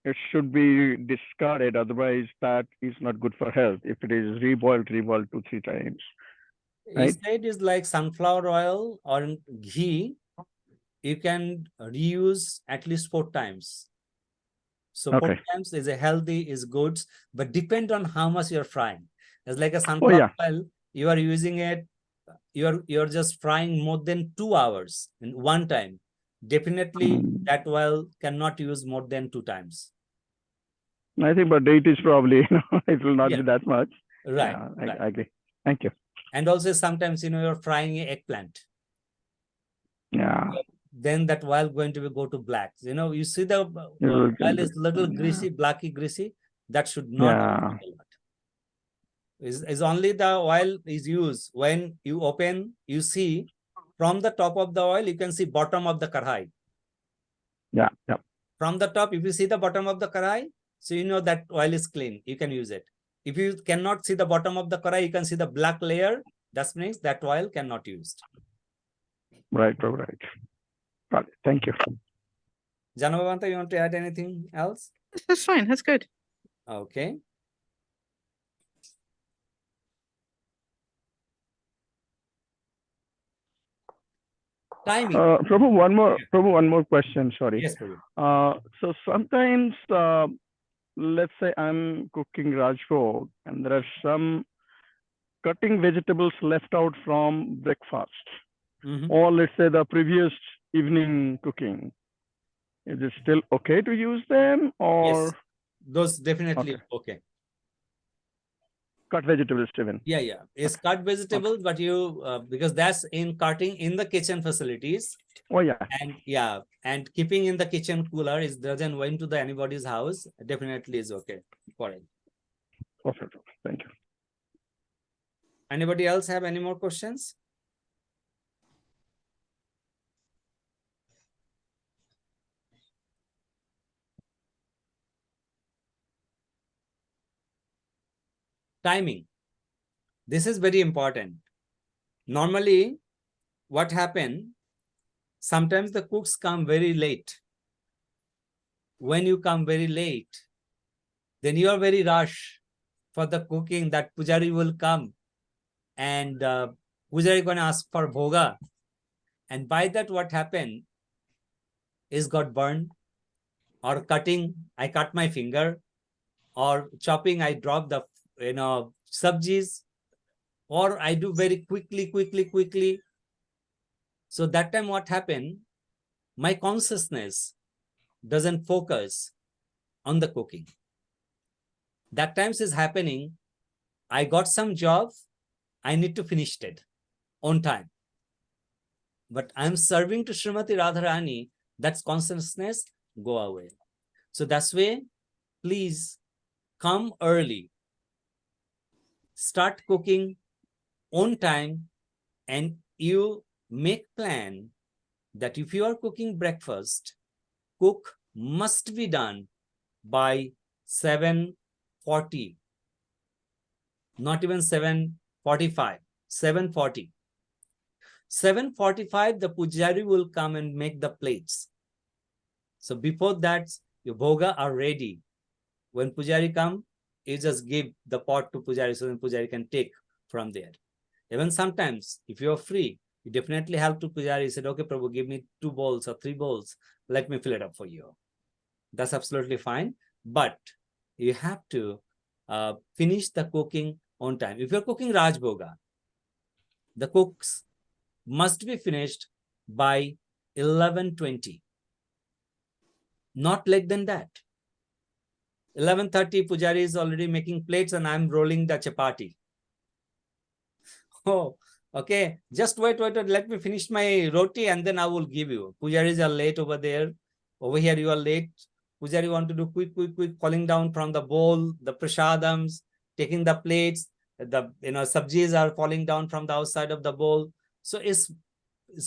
it should be discarded. Otherwise, that is not good for health. If it is reboiled 2-3 times. Right? Instead is like sunflower oil or ghee, you can reuse at least 4 times. So Okay. 4 times is a healthy, is good, but depend on how much you're frying. It's like a sunflower oil, you are using it, you're just frying more than 2 hours in one time. Definitely that oil cannot use more than 2 times. I think, but it is probably, it will not be that much. Right. Yeah, I agree. Thank you. And also sometimes, you're frying an eggplant. Yeah. then that oil going to go to black. You know, you see the It'll oil get is little yeah. greasy, blacky greasy. That should not Yeah. be a lot. Is only the oil is used when you open, you see from the top of the oil, you can see bottom of the karhai. Yeah. Yeah. From the top, if you see the bottom of the karhai, so you know that oil is clean, you can use it. If you cannot see the bottom of the karhai, you can see the black layer. That means that oil cannot used. Right, Prabhu, right. Got it. Thank you. Janavanta, you want to add anything else? That's fine. That's good. Okay. Timing. Prabhu, one more question. Sorry. Yes, Prabhu. So sometimes, let's say I'm cooking Rajbhog and there are some cutting vegetables left out from breakfast, or let's say the previous evening cooking. Is it still okay to use them, or Yes, those definitely okay. Cut vegetables even? Yeah, yeah. It's cut vegetables, but you because that's in cutting in the kitchen facilities. Oh yeah. And yeah, and keeping in the kitchen cooler is doesn't went to the anybody's house. Definitely is okay for it. Perfect. Thank you. Anybody else have any more questions? Timing. This is very important. Normally, what happens? Sometimes the cooks come very late. When you come very late, then you are very rush for the cooking. That pujari will come, and pujari gonna ask for bhoga, and by that what happened is got burned, or cutting. I cut my finger, or chopping. I drop the sabjis, or I do very quickly. So that time what happened? My consciousness doesn't focus on the cooking. That times is happening. I got some job. I need to finish it on time. But I'm serving to Srimati Radharani. That's consciousness go away. So that's way, please come early. Start cooking on time, and you make plan that if you are cooking breakfast, cook must be done by 7:40, not even 7:45, 7:40. 7:45, the pujari will come and make the plates. So before that, your bhoga are ready. When pujari come, you just give the pot to pujari so then pujari can take from there. Even sometimes, if you are free, you definitely have to pujari. You said, okay, Prabhu, give me 2 bowls or 3 bowls. Let me fill it up for you. That's absolutely fine. But you have to finish the cooking on time. If you're cooking Rajbhoga, the cooks must be finished by 11:20. Not late than that. 11:30, pujari is already making plates and I'm rolling the chapati. Oh, okay. Just wait. Let me finish my roti and then I will give you. Pujaris are late over there. Over here, you are late. Pujari want to do quick, falling down from the bowl, the prasadams, taking the plates, the sabjis are falling down from the outside of the bowl. So it's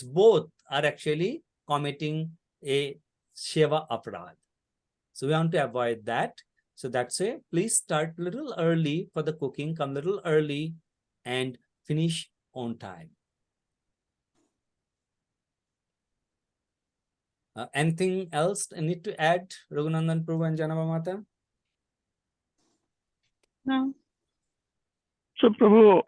both are actually committing a Shiva aparad. So we want to avoid that. So that's why please start a little early for the cooking, come a little early and finish on time. Anything else I need to add, Raghunandan Prabhu and Janava Mata? No. So Prabhu,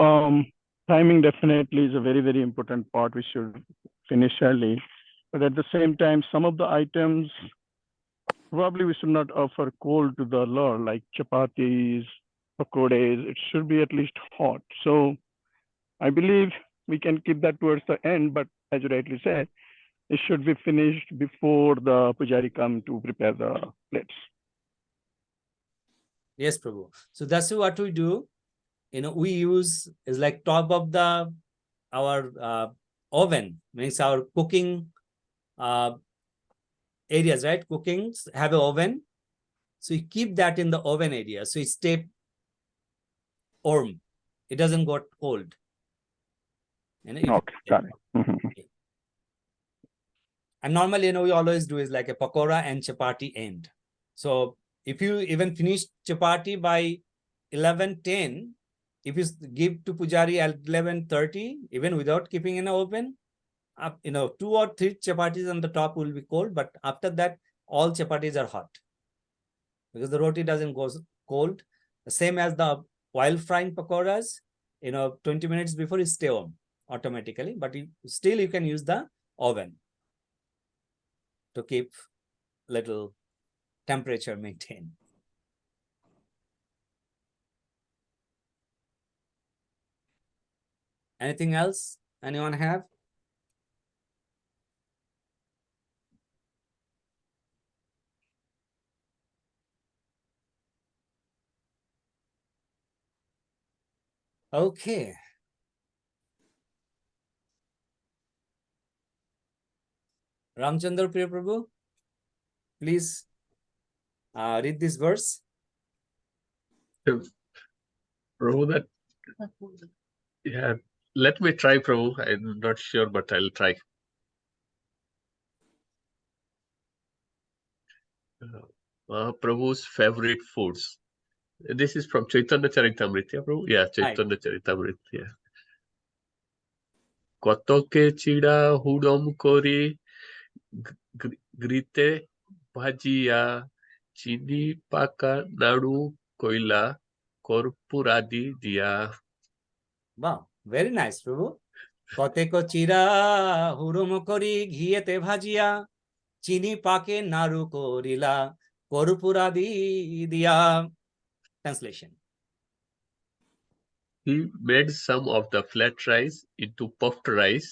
timing definitely is a very, very important part. We should finish early. But at the same time, some of the items, probably we should not offer cold to the Lord, like chapatis, pakodes. It should be at least hot. So I believe we can keep that towards the end, but as you rightly said, it should be finished before the pujari come to prepare the plates. Yes, Prabhu. So that's what we do. We use is like top of our oven, means our cooking areas, right? Cookings have an oven. So you keep that in the oven area. So it stays warm. It doesn't get cold. Okay, got it. And normally, we always do is like a pakora and chapati end. So if you even finish chapati by 11:10, if you give to Pujari at 11:30, even without keeping in the oven, 2 or 3 chapatis on the top will be cold, but after that, all chapatis are hot because the roti doesn't go cold. The same as the oil frying pakoras, 20 minutes before you stay on automatically, but still you can use the oven to keep little temperature maintained. Anything else anyone have? Okay. Ramchandra Priya Prabhu, please read this verse. Prabhu, that yeah, let me try, Prabhu. I'm not sure, but I'll try. Prabhu's favorite foods. This is from Chaitanya Charitamrita, yeah, Prabhu? Yeah, Chaitanya Charitamrita. Yeah. কতকে চিড়া হুড়ম করে ঘৃতে ভাজিয়া চিনি পাকা নাড়ু কইলা কর্পূরাদি দিয়া. Wow, very nice, Prabhu. কতেকো চিরা হুড়ুম করি ঘিয়েতে ভাজিয়া চিনি পাকে নাড়ু করিলা কর্পূরাদি দিয়া. Translation. He made some of the flat rice into puffed rice,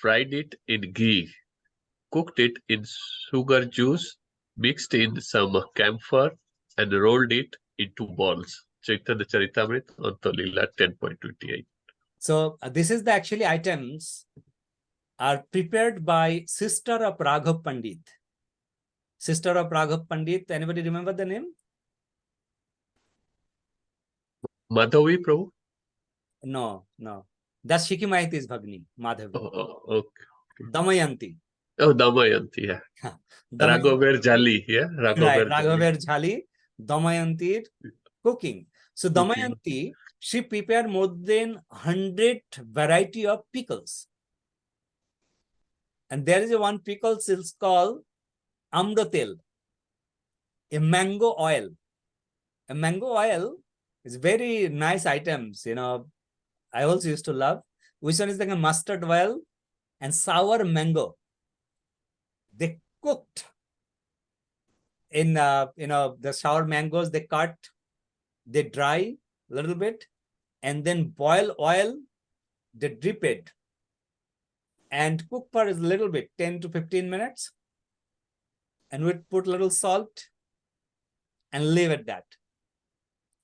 fried it in ghee, cooked it in sugar juice, mixed in some camphor, and rolled it into balls. Chaitanya Charitamrita, Antolila 10.28. So this is the actually items are prepared by sister of Raghav Pandit. Sister of Raghav Pandit, anybody remember the name? Madhavi, Prabhu? No. That's Shiki Mahiti's Bhagni, Madhavi. Okay. Damayanti. Oh, Damayanti, yeah. Raghaver Jali, yeah. Right, Raghaver Jali, Damayanti cooking. So Damayanti, she prepared more than 100 variety of pickles. And there is one pickle is called Amrotel, a mango oil. A mango oil is very nice items, I also used to love. Which one is like a mustard oil and sour mango. They cooked in, the sour mangoes, they cut, they dry a little bit, and then boil oil, they drip it and cook for a little bit, 10 to 15 minutes. And we'd put a little salt and leave it that.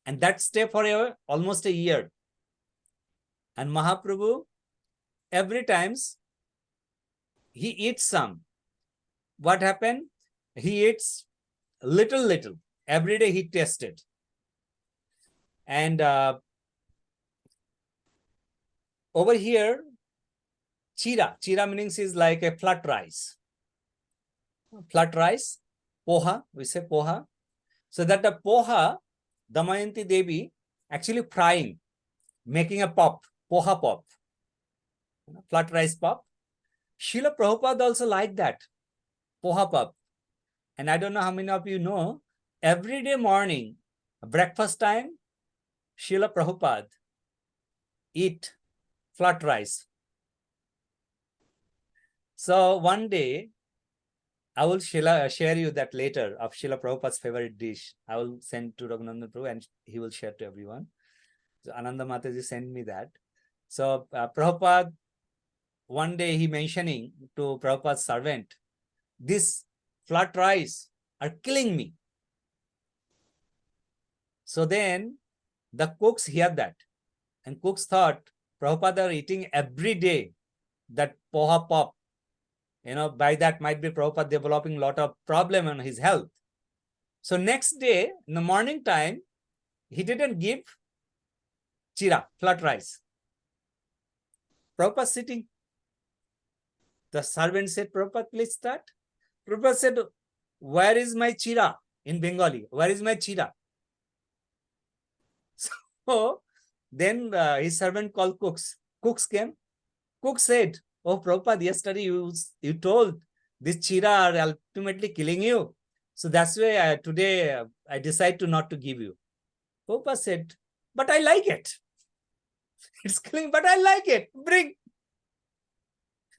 And that stay for almost a year. And Mahaprabhu, every times he eats some. What happened? He eats little. Every day he tasted. And over here, chira. Chira means is like a flat rice. Flat rice, poha, we say poha. So that the poha, Damayanti Devi actually frying, making a pop, poha pop, flat rice pop. Srila Prabhupada also liked that, poha pop. And I don't know how many of you know, every day morning, breakfast time, Srila Prabhupada eat flat rice. So one day, I will share you that later of Srila Prabhupada's favorite dish. I will send to Raghunandan Prabhu and he will share to everyone. So Ananda Mataji sent me that. So Prabhupada, one day he mentioning to Prabhupada's servant, this flat rice are killing me. So then the cooks hear that and cooks thought Prabhupada are eating every day that poha pop. by that might be Prabhupada developing a lot of problem on his health. So next day, in the morning time, he didn't give chira, flat rice. Prabhupada sitting. The servant said, Prabhupada, please start. Prabhupada said, where is my chira? In Bengali, where is my chira? So then his servant called cooks. Cooks came. Cook said, oh, Prabhupada, yesterday you told this chira are ultimately killing you. So that's why today I decide to not to give you. Prabhupada said, but I like it. It's killing, but I like it. Bring.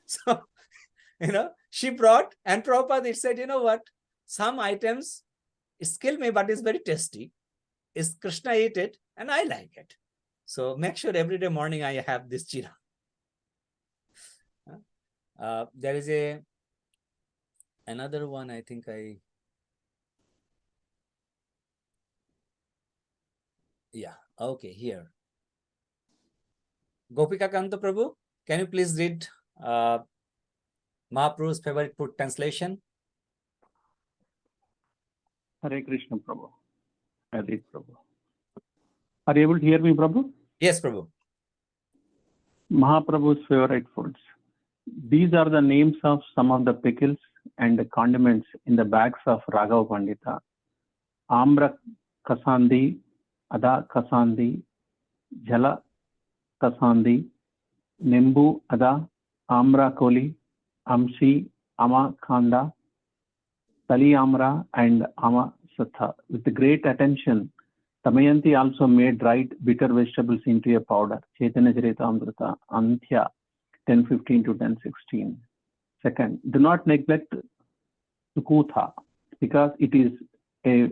So, she brought, and Prabhupada said, you know what? Some items, it's kill me, but it's very tasty. Is Krishna ate it, and I like it. So make sure every day morning I have this chira. There is another one, I think okay, here. Gopika Kanta Prabhu, can you please read Mahaprabhu's favorite food translation? Hare Krishna Prabhu. I read Prabhu. Are you able to hear me, Prabhu? Yes, Prabhu. Mahaprabhu's favorite foods. These are the names of some of the pickles and the condiments in the bags of Raghav Pandita. Ambra Kasandi, Ada Kasandi, Jala Kasandi, Nimbu Ada, Amra Koli, Amshi, Ama Khanda, Tali Amra, and Ama Satha. With great attention, Damayanti also made dried bitter vegetables into a powder. Chaitanya Charitamrita, Anthya 10:15 to 10:16. Second, do not neglect Sukutha because it is a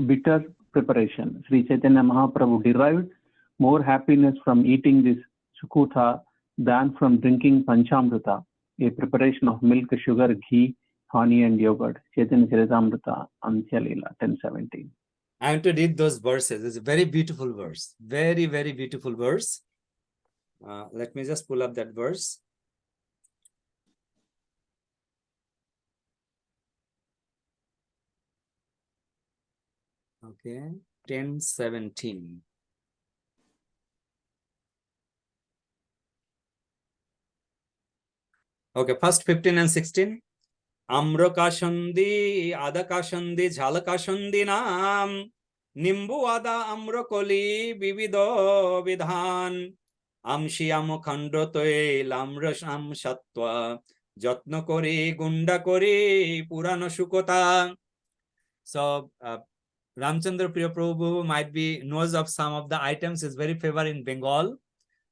bitter preparation. Sri Chaitanya Mahaprabhu derived more happiness from eating this Sukutha than from drinking Panchamrita, a preparation of milk, sugar, ghee, honey, and yogurt. Chaitanya Charitamrita, Antya Leela 10:17. I want to read those verses. It's a very beautiful verse. Very, very beautiful verse. Let me just pull up that verse. Okay, 10:17. Okay, first 15 and 16. Amra kashandi, ada kashandi, jhala kashandi naam, nimbu ada amra koli, vivido vidhan, amshi am khando toy, lamra sham shatwa, jatna kori, gunda kori, purana shukota. So, Ramchandra Priya Prabhu might be knows of some of the items, is very favored in Bengal,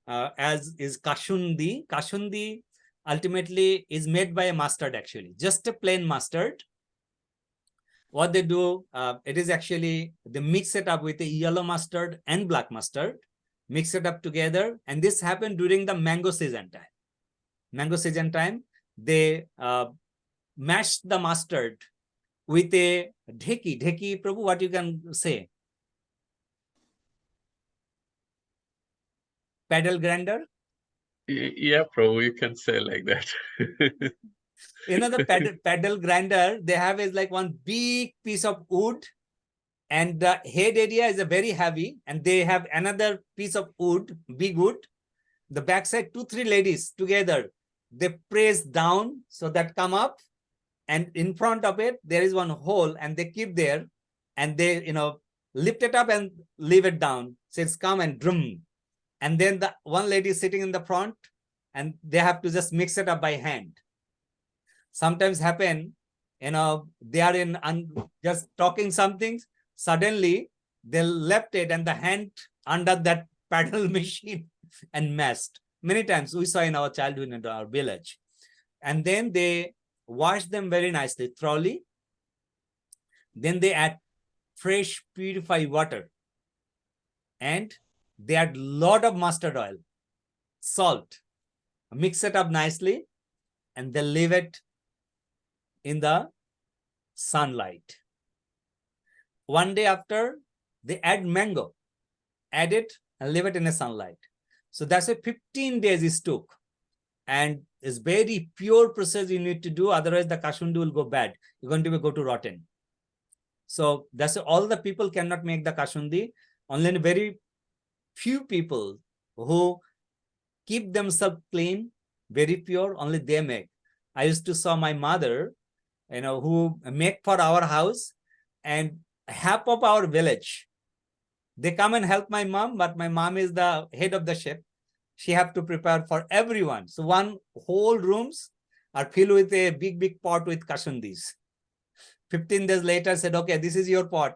as is kashundi. Kashundi ultimately is made by a mustard, actually, just a plain mustard. What they do, it is actually, they mix it up with a yellow mustard and black mustard, mix it up together. And this happened during the mango season time. Mango season time, they mash the mustard with a dheki. Dheki, Prabhu, what you can say? Paddle grinder? Yeah, Prabhu, you can say like that. The paddle grinder they have is like one big piece of wood, and the head area is a very heavy, and they have another piece of wood, big wood. The backside, 2-3 ladies together, they press down so that come up, and in front of it there is one hole, and they keep there, and they lift it up and leave it down. So it's come and drum. And then the one lady is sitting in the front, and they have to just mix it up by hand. Sometimes happen, they are in just talking something, suddenly they left it and the hand under that paddle machine and mashed. Many times we saw in our childhood in our village. And then they wash them very nicely, thoroughly. Then they add fresh purified water, and they add lot of mustard oil, salt, mix it up nicely, and they leave it in the sunlight. One day after, they add mango, add it and leave it in the sunlight. So that's a 15 days it took. And is very pure process you need to do. Otherwise, the kashundi will go bad. You're going to go to rotten. So that's all the people cannot make the kashundi. Only very few people who keep themselves clean, very pure, only they make. I used to saw my mother, who make for our house, and half of our village, they come and help my mom, but my mom is the head of the ship. She have to prepare for everyone. So one whole rooms are filled with a big pot with kashundis. 15 days later said, okay, this is your pot,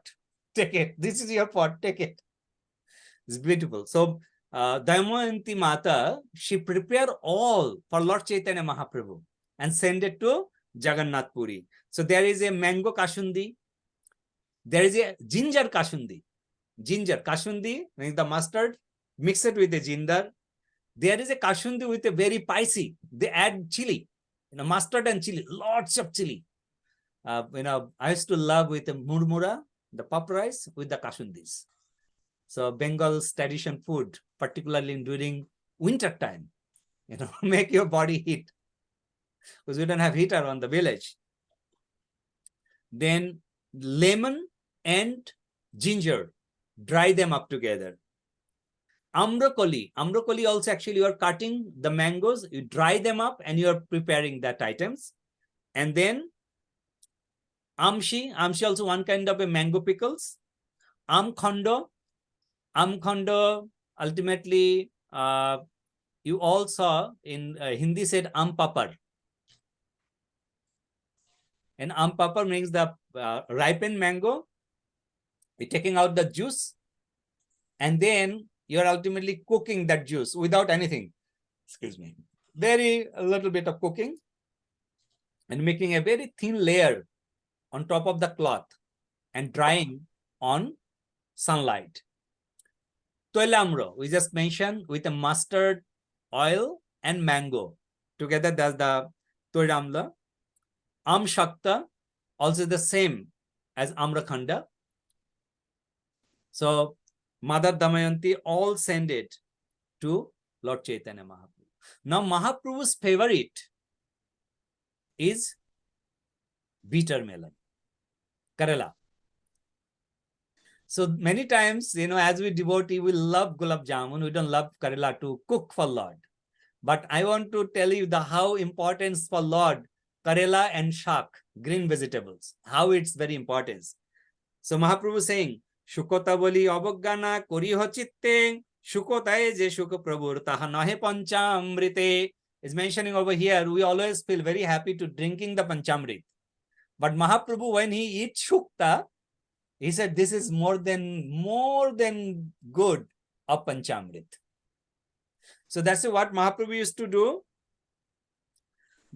take it. This is your pot, take it. It's beautiful. So Damayanti Mata, she prepared all for Lord Chaitanya Mahaprabhu and send it to Jagannath Puri. So there is a mango kashundi, there is a ginger kashundi. Ginger kashundi means the mustard, mix it with the ginger. There is a kashundi with a very spicy. They add chili, mustard and chili, lots of chili. I used to love with the murmura, the puff rice with the kashundis. So Bengal's tradition food, particularly during winter time, make your body heat, because we don't have heater on the village. Then lemon and ginger, dry them up together. Amrakoli also, actually you are cutting the mangoes, you dry them up and you are preparing that items. And then amshi also one kind of a mango pickles. Amkhando ultimately you all saw in Hindi said papar. And papar means the ripened mango. You're taking out the juice and then you're ultimately cooking that juice without anything. Excuse me. A little bit of cooking and making a very thin layer on top of the cloth and drying on sunlight. Toilamro, we just mentioned, with a mustard, oil, and mango. Together, that's the Toilamla. Shakta, also the same as Amrakhanda. So, Mother Damayanti all send it to Lord Chaitanya Mahaprabhu. Now, Mahaprabhu's favorite is bitter melon, Kerala. So many times, as we devotee, we love gulab jamun. We don't love Kerala to cook for Lord. But I want to tell you how important for Lord Kerala and shak, green vegetables, how it's very important. So Mahaprabhu saying, Shukota boli aboggana kori ho chitte, Shukotaye je Shuka Prabhur taha nahe panchamrite is mentioning over here. We always feel very happy to drinking the panchamrit. But Mahaprabhu, when he eats shukta, he said, this is more than good of panchamrit. So that's what Mahaprabhu used to do.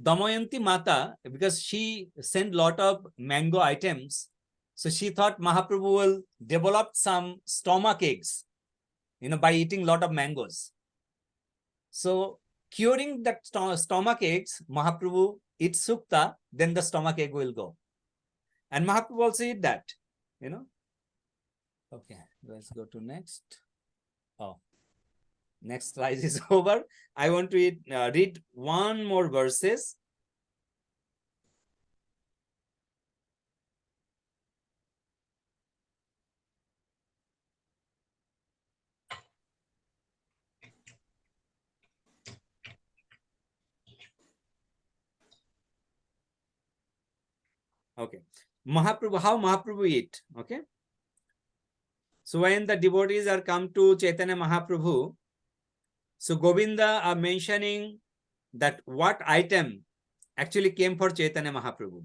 Damayanti Mata, because she sent lot of mango items, so she thought Mahaprabhu will develop some stomach aches, by eating lot of mangoes. So curing that stomach aches, Mahaprabhu eats sukta, then the stomach ache will go. And Mahaprabhu also eat that, Okay, let's go to next. Next slide is over. I want to read one more verses. Okay. Mahaprabhu, how Mahaprabhu eat? Okay. So when the devotees are come to Chaitanya Mahaprabhu, so Govinda are mentioning that what item actually came for Chaitanya Mahaprabhu.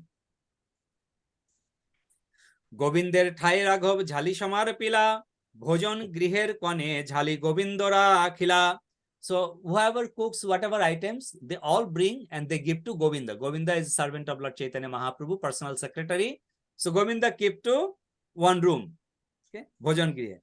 Govinder thai raghav jhali samar pila, bhojan griher kone jhali govindora akhila. So whoever cooks whatever items, they all bring and they give to Govinda. Govinda is servant of Lord Chaitanya Mahaprabhu, personal secretary. So Govinda keep to one room. Okay, bhojan grihe.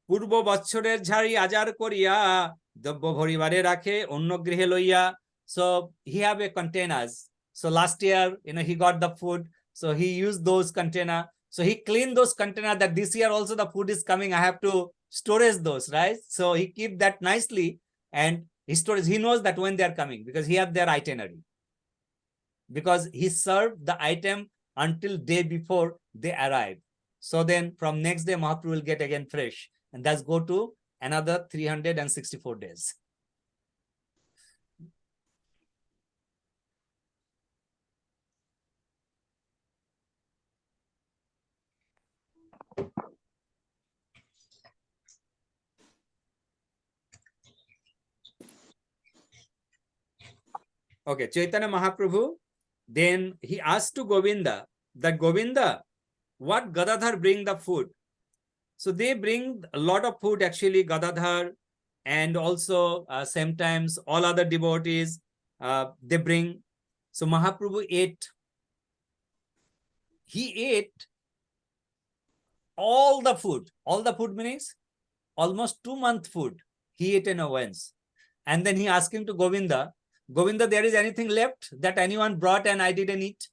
Purbo bachchorer jhari ajar koriya, dabbo bhoribare rakhe onno grihe loiya. So he have a containers. So last year, he got the food. So he used those container. So he cleaned those container that this year also the food is coming. I have to storage those, right? So he keep that nicely and He knows that when they are coming because he has their itinerary. Because he served the item until day before they arrive. So then from next day, Mahaprabhu will get again fresh. And that's go to another 364 days. Okay, Chaitanya Mahaprabhu, then he asked to Govinda that Govinda, what Gadadhar bring the food? So they bring a lot of food actually, Gadadhar, and also sometimes all other devotees, they bring. So Mahaprabhu ate. He ate all the food. All the food means almost 2 month food. He ate in a once. And then he asked him to Govinda, Govinda, there is anything left that anyone brought and I didn't eat?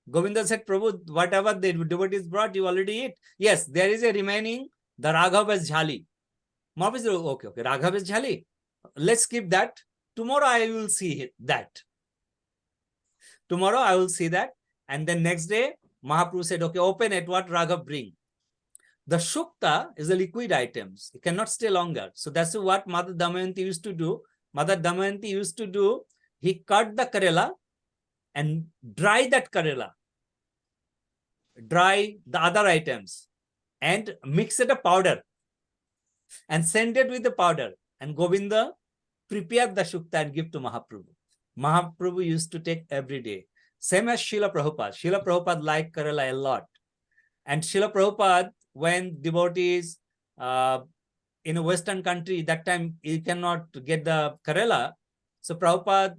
Govinda said, Prabhu, whatever the devotees brought, you already eat. Yes, there is a remaining, the Raghav's Jhali. Mahaprabhu said, okay, Raghav's Jhali. Let's keep that. Tomorrow I will see that. Tomorrow I will see that. And then next day, Mahaprabhu said, okay, open it, what Raghav bring. The Shukta is a liquid items. It cannot stay longer. So that's what Mother Damayanti used to do. Mother Damayanti used to do, he cut the Karela and dry that Karela. Dry the other items and mix it a powder and send it with the powder. And Govinda prepared the Shukta and give to Mahaprabhu. Mahaprabhu used to take every day. Same as Srila Prabhupada. Srila Prabhupada liked Karela a lot. And Srila Prabhupada, when devotees in a Western country, that time you cannot get the Karela. So Prabhupada,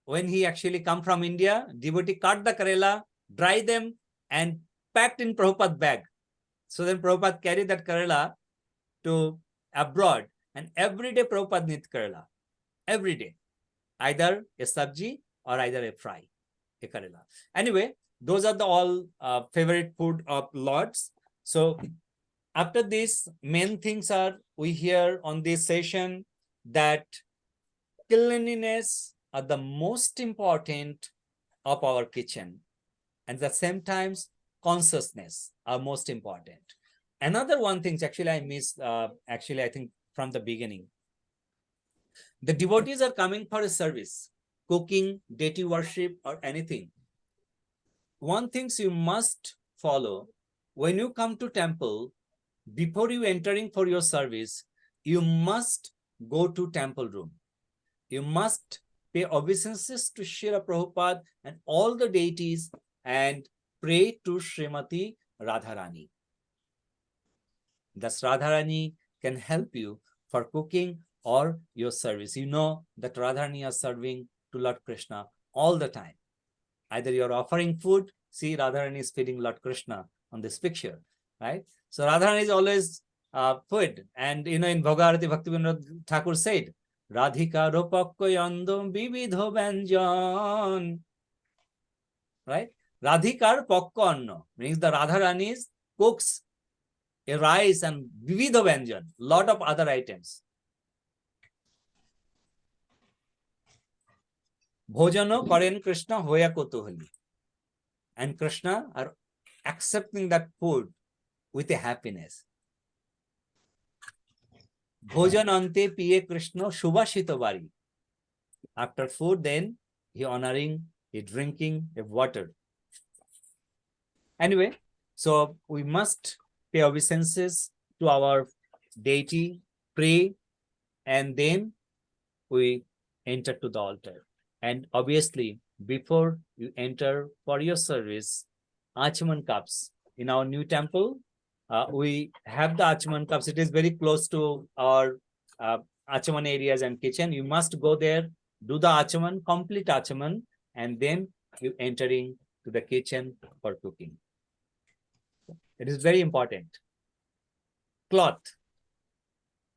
when he actually come from India, devotee cut the Karela, dry them and packed in Prabhupada bag. So then Prabhupada carried that Karela to abroad. And every day Prabhupada needs Karela. Every day. Either a sabji or either a fry, a Karela. Anyway, those are the all favorite food of Lord's. So after this, main things are, we hear on this session that cleanliness are the most important of our kitchen. And at the same time, consciousness are most important. Another one thing, actually I missed, I think from the beginning. The devotees are coming for a service, cooking, deity worship, or anything. One thing you must follow, when you come to temple, before you entering for your service, you must go to temple room. You must pay obeisances to Srila Prabhupada and all the deities and pray to Srimati Radharani. Thus Radharani can help you for cooking or your service. You know that Radharani is serving to Lord Krishna all the time. Either you're offering food, see Radharani is feeding Lord Krishna on this picture, right? So Radharani is always food. And you know, in Bhogarati Bhaktivinoda Thakur said, Radhika ropakkoyandam vividho vyanjan. Right? Radhikar pokko anna means the Radharani's cooks a rice and vividho vyanjan, lot of other items. Bhojano karen Krishna hoya kotuhali. And Krishna are accepting that food with a happiness. Bhojan ante piye Krishna shubhashito bari. After food, then he honoring, he drinking a water. Anyway, so we must pay obeisances to our deity, pray, and then we enter to the altar. And obviously, before you enter for your service, Achaman cups. In our new temple, we have the Achaman cups. It is very close to our Achaman areas and kitchen. You must go there, do the Achaman, complete Achaman, and then you entering to the kitchen for cooking. It is very important. Cloth.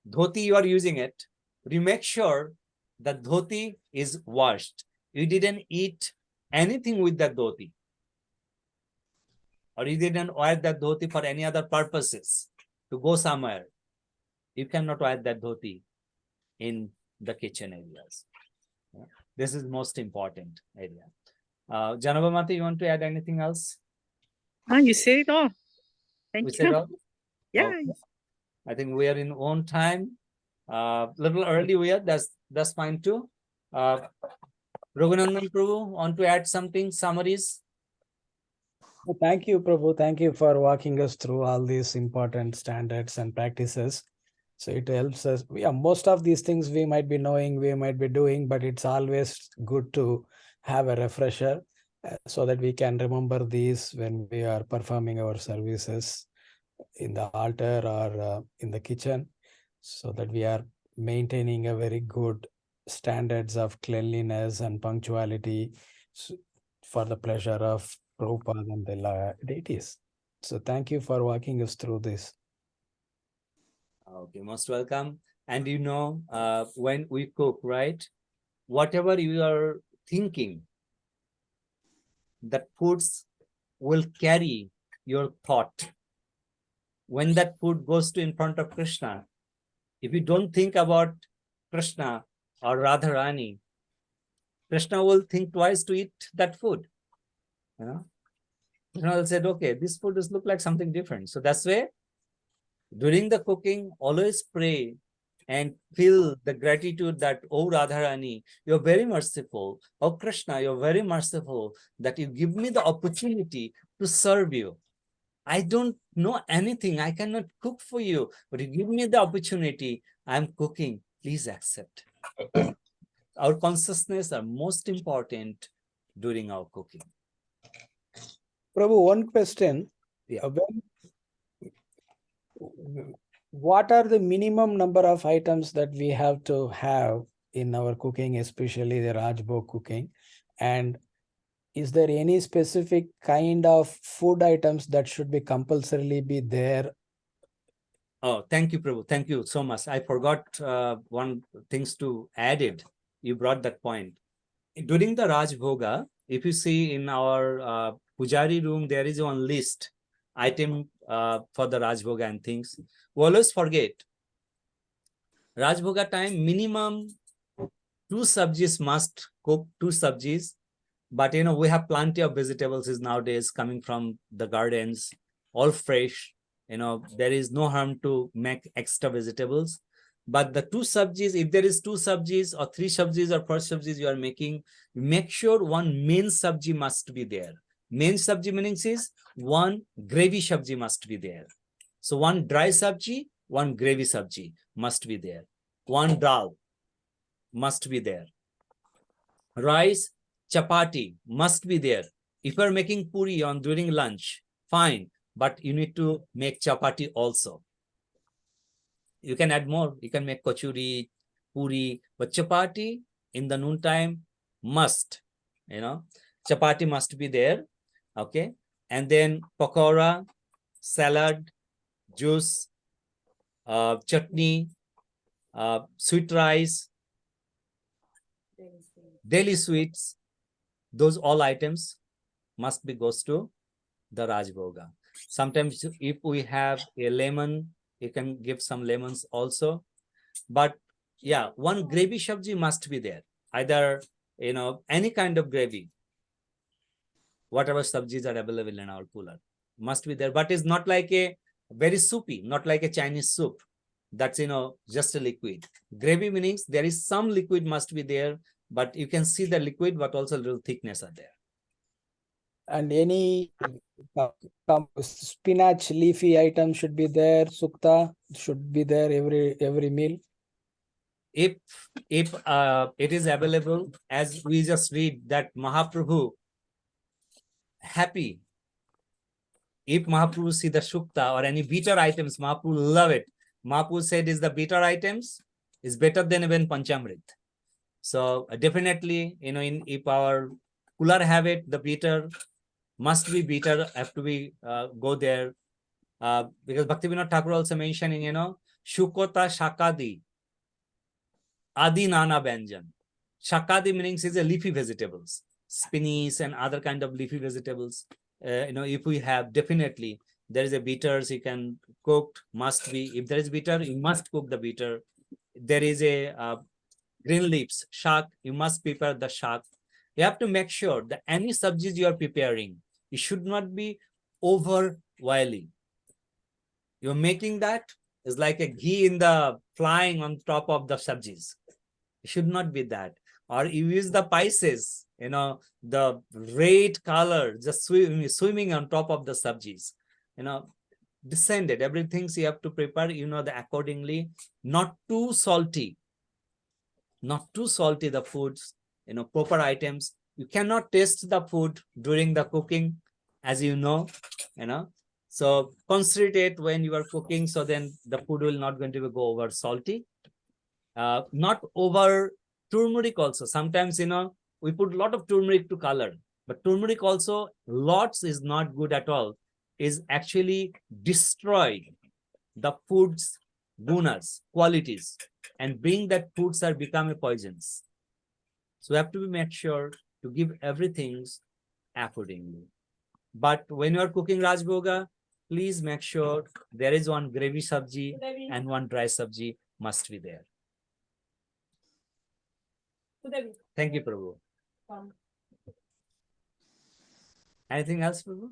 Dhoti, you are using it. You make sure that dhoti is washed. You didn't eat anything with that dhoti. Or you didn't wear that dhoti for any other purposes to go somewhere. You cannot wear that dhoti in the kitchen areas. Yeah. This is most important area. Janaba Mata, you want to add anything else? You said it all. Thank We you. said all? Yeah. Okay. I think we are in own time. Little early we are, that's fine too. Raghunandan Prabhu, want to add something, summaries? Well, thank you, Prabhu. Thank you for walking us through all these important standards and practices. So it helps us. Yeah, most of these things we might be knowing, we might be doing, but it's always good to have a refresher so that we can remember these when we are performing our services in the altar or in the kitchen, so that we are maintaining a very good standards of cleanliness and punctuality for the pleasure of Prabhupada and the deities. So thank you for walking us through this. Okay, most welcome. And you know, when we cook, right, whatever you are thinking, that foods will carry your thought. When that food goes to in front of Krishna, if you don't think about Krishna or Radharani, Krishna will think twice to eat that food. You know, Krishna will say, okay, this food does look like something different. So that's why during the cooking, always pray and feel the gratitude that, oh Radharani, you're very merciful. Oh Krishna, you're very merciful that you give me the opportunity to serve you. I don't know anything. I cannot cook for you, but you give me the opportunity. I'm cooking. Please accept. Our consciousness are most important during our cooking. Prabhu, one question. Yeah. What are the minimum number of items that we have to have in our cooking, especially the Rajbhog cooking? And is there any specific kind of food items that should be compulsorily be there? Oh, thank you, Prabhu. Thank you so much. I forgot one things to add it. You brought that point. During the Raj Bhoga, if you see in our Pujari room, there is one list item for the Raj Bhoga and things. We always forget. Raj Bhoga time, minimum 2 sabjis must cook, 2 sabjis. But you know, we have plenty of vegetables is nowadays coming from the gardens, all fresh. You know, there is no harm to make extra vegetables. But the 2 sabjis, if there is 2 sabjis or 3 sabjis or 4 sabjis you are making, make sure one main sabji must be there. Main sabji meaning is one gravy sabji must be there. So one dry sabji, one gravy sabji must be there. One dal must be there. Rice, chapati must be there. If you're making puri on during lunch, fine, but you need to make chapati also. You can add more. You can make kachuri, puri, but chapati in the noontime must, you know, chapati must be there. Okay. And then pakora, salad, juice, chutney, sweet rice, daily sweets, those all items must be goes to the Raj Bhoga. Sometimes if we have a lemon, you can give some lemons also. But yeah, one gravy sabji must be there. Either, you know, any kind of gravy, whatever sabjis are available in our cooler must be there. But it's not like a very soupy, not like a Chinese soup. That's, you know, just a liquid. Gravy means there is some liquid must be there, but you can see the liquid, but also a little thickness are there. And any spinach leafy item should be there. Sukta should be there every meal. If it is available, as we just read that Mahaprabhu happy. If Mahaprabhu see the Shukta or any bitter items, Mahaprabhu love it. Mahaprabhu said is the bitter items is better than even Panchamrit. So definitely, you know, if our cooler have it, the bitter must be bitter, have to be go there. Because Bhaktivinoda Thakur also mentioning, you know, Shukota Shakadi, Adi Nana Banjan. Shakadi meaning is a leafy vegetables, spinach and other kind of leafy vegetables. You know, if we have, definitely there is a bitters you can cook, must be. If there is bitter, you must cook the bitter. There is a green leaves, shak, you must prepare the shak. You have to make sure that any subjects you are preparing, it should not be over oily. You're making that is like a ghee in the flying on top of the subjis. It should not be that. Or you use the spices, the red color just swimming on top of the subjis, descended. Everything you have to prepare, the accordingly, not too salty. Not too salty the foods, proper items. You cannot taste the food during the cooking, as you know. So concentrate when you are cooking, so then the food will not going to go over salty. Not over turmeric also. Sometimes, we put a lot of turmeric to color, but turmeric also lots is not good at all. Is actually destroy the food's gunas, qualities, and bring that foods are becoming poisons. So we have to make sure to give everything accordingly. But when you are cooking Rajboga, please make sure there is one gravy sabji and one dry sabji must be there. Thank you, Prabhu. Anything else, Prabhu?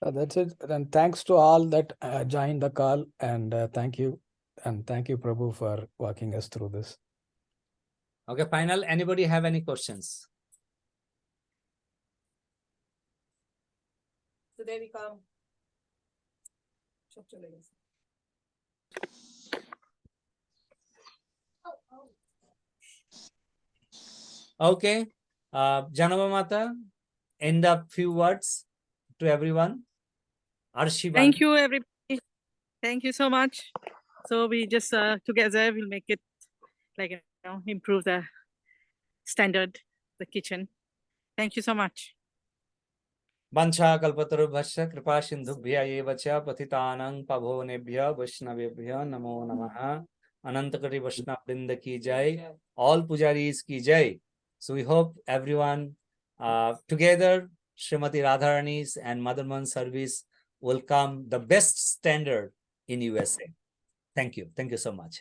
That's it. And thanks to all that joined the call. And thank you. And thank you, Prabhu, for walking us through this. Okay, final. Anybody have any questions? So there we come. Okay. Janava Mata, end up few words to everyone. Arshivan. Thank you, everybody. Thank you so much. So we just together will make it like, improve the standard, the kitchen. Thank you so much. Vancha kalpatarubhasya kripa sindhubhya eva cha patitanang pavonebhya vaishnavebhya namo namaha. Anantakari Vaishnav Vrinda ki jai. All pujaris ki jai. So we hope everyone together, Srimati Radharani's and Motherman service will come the best standard in USA. Thank you. Thank you so much.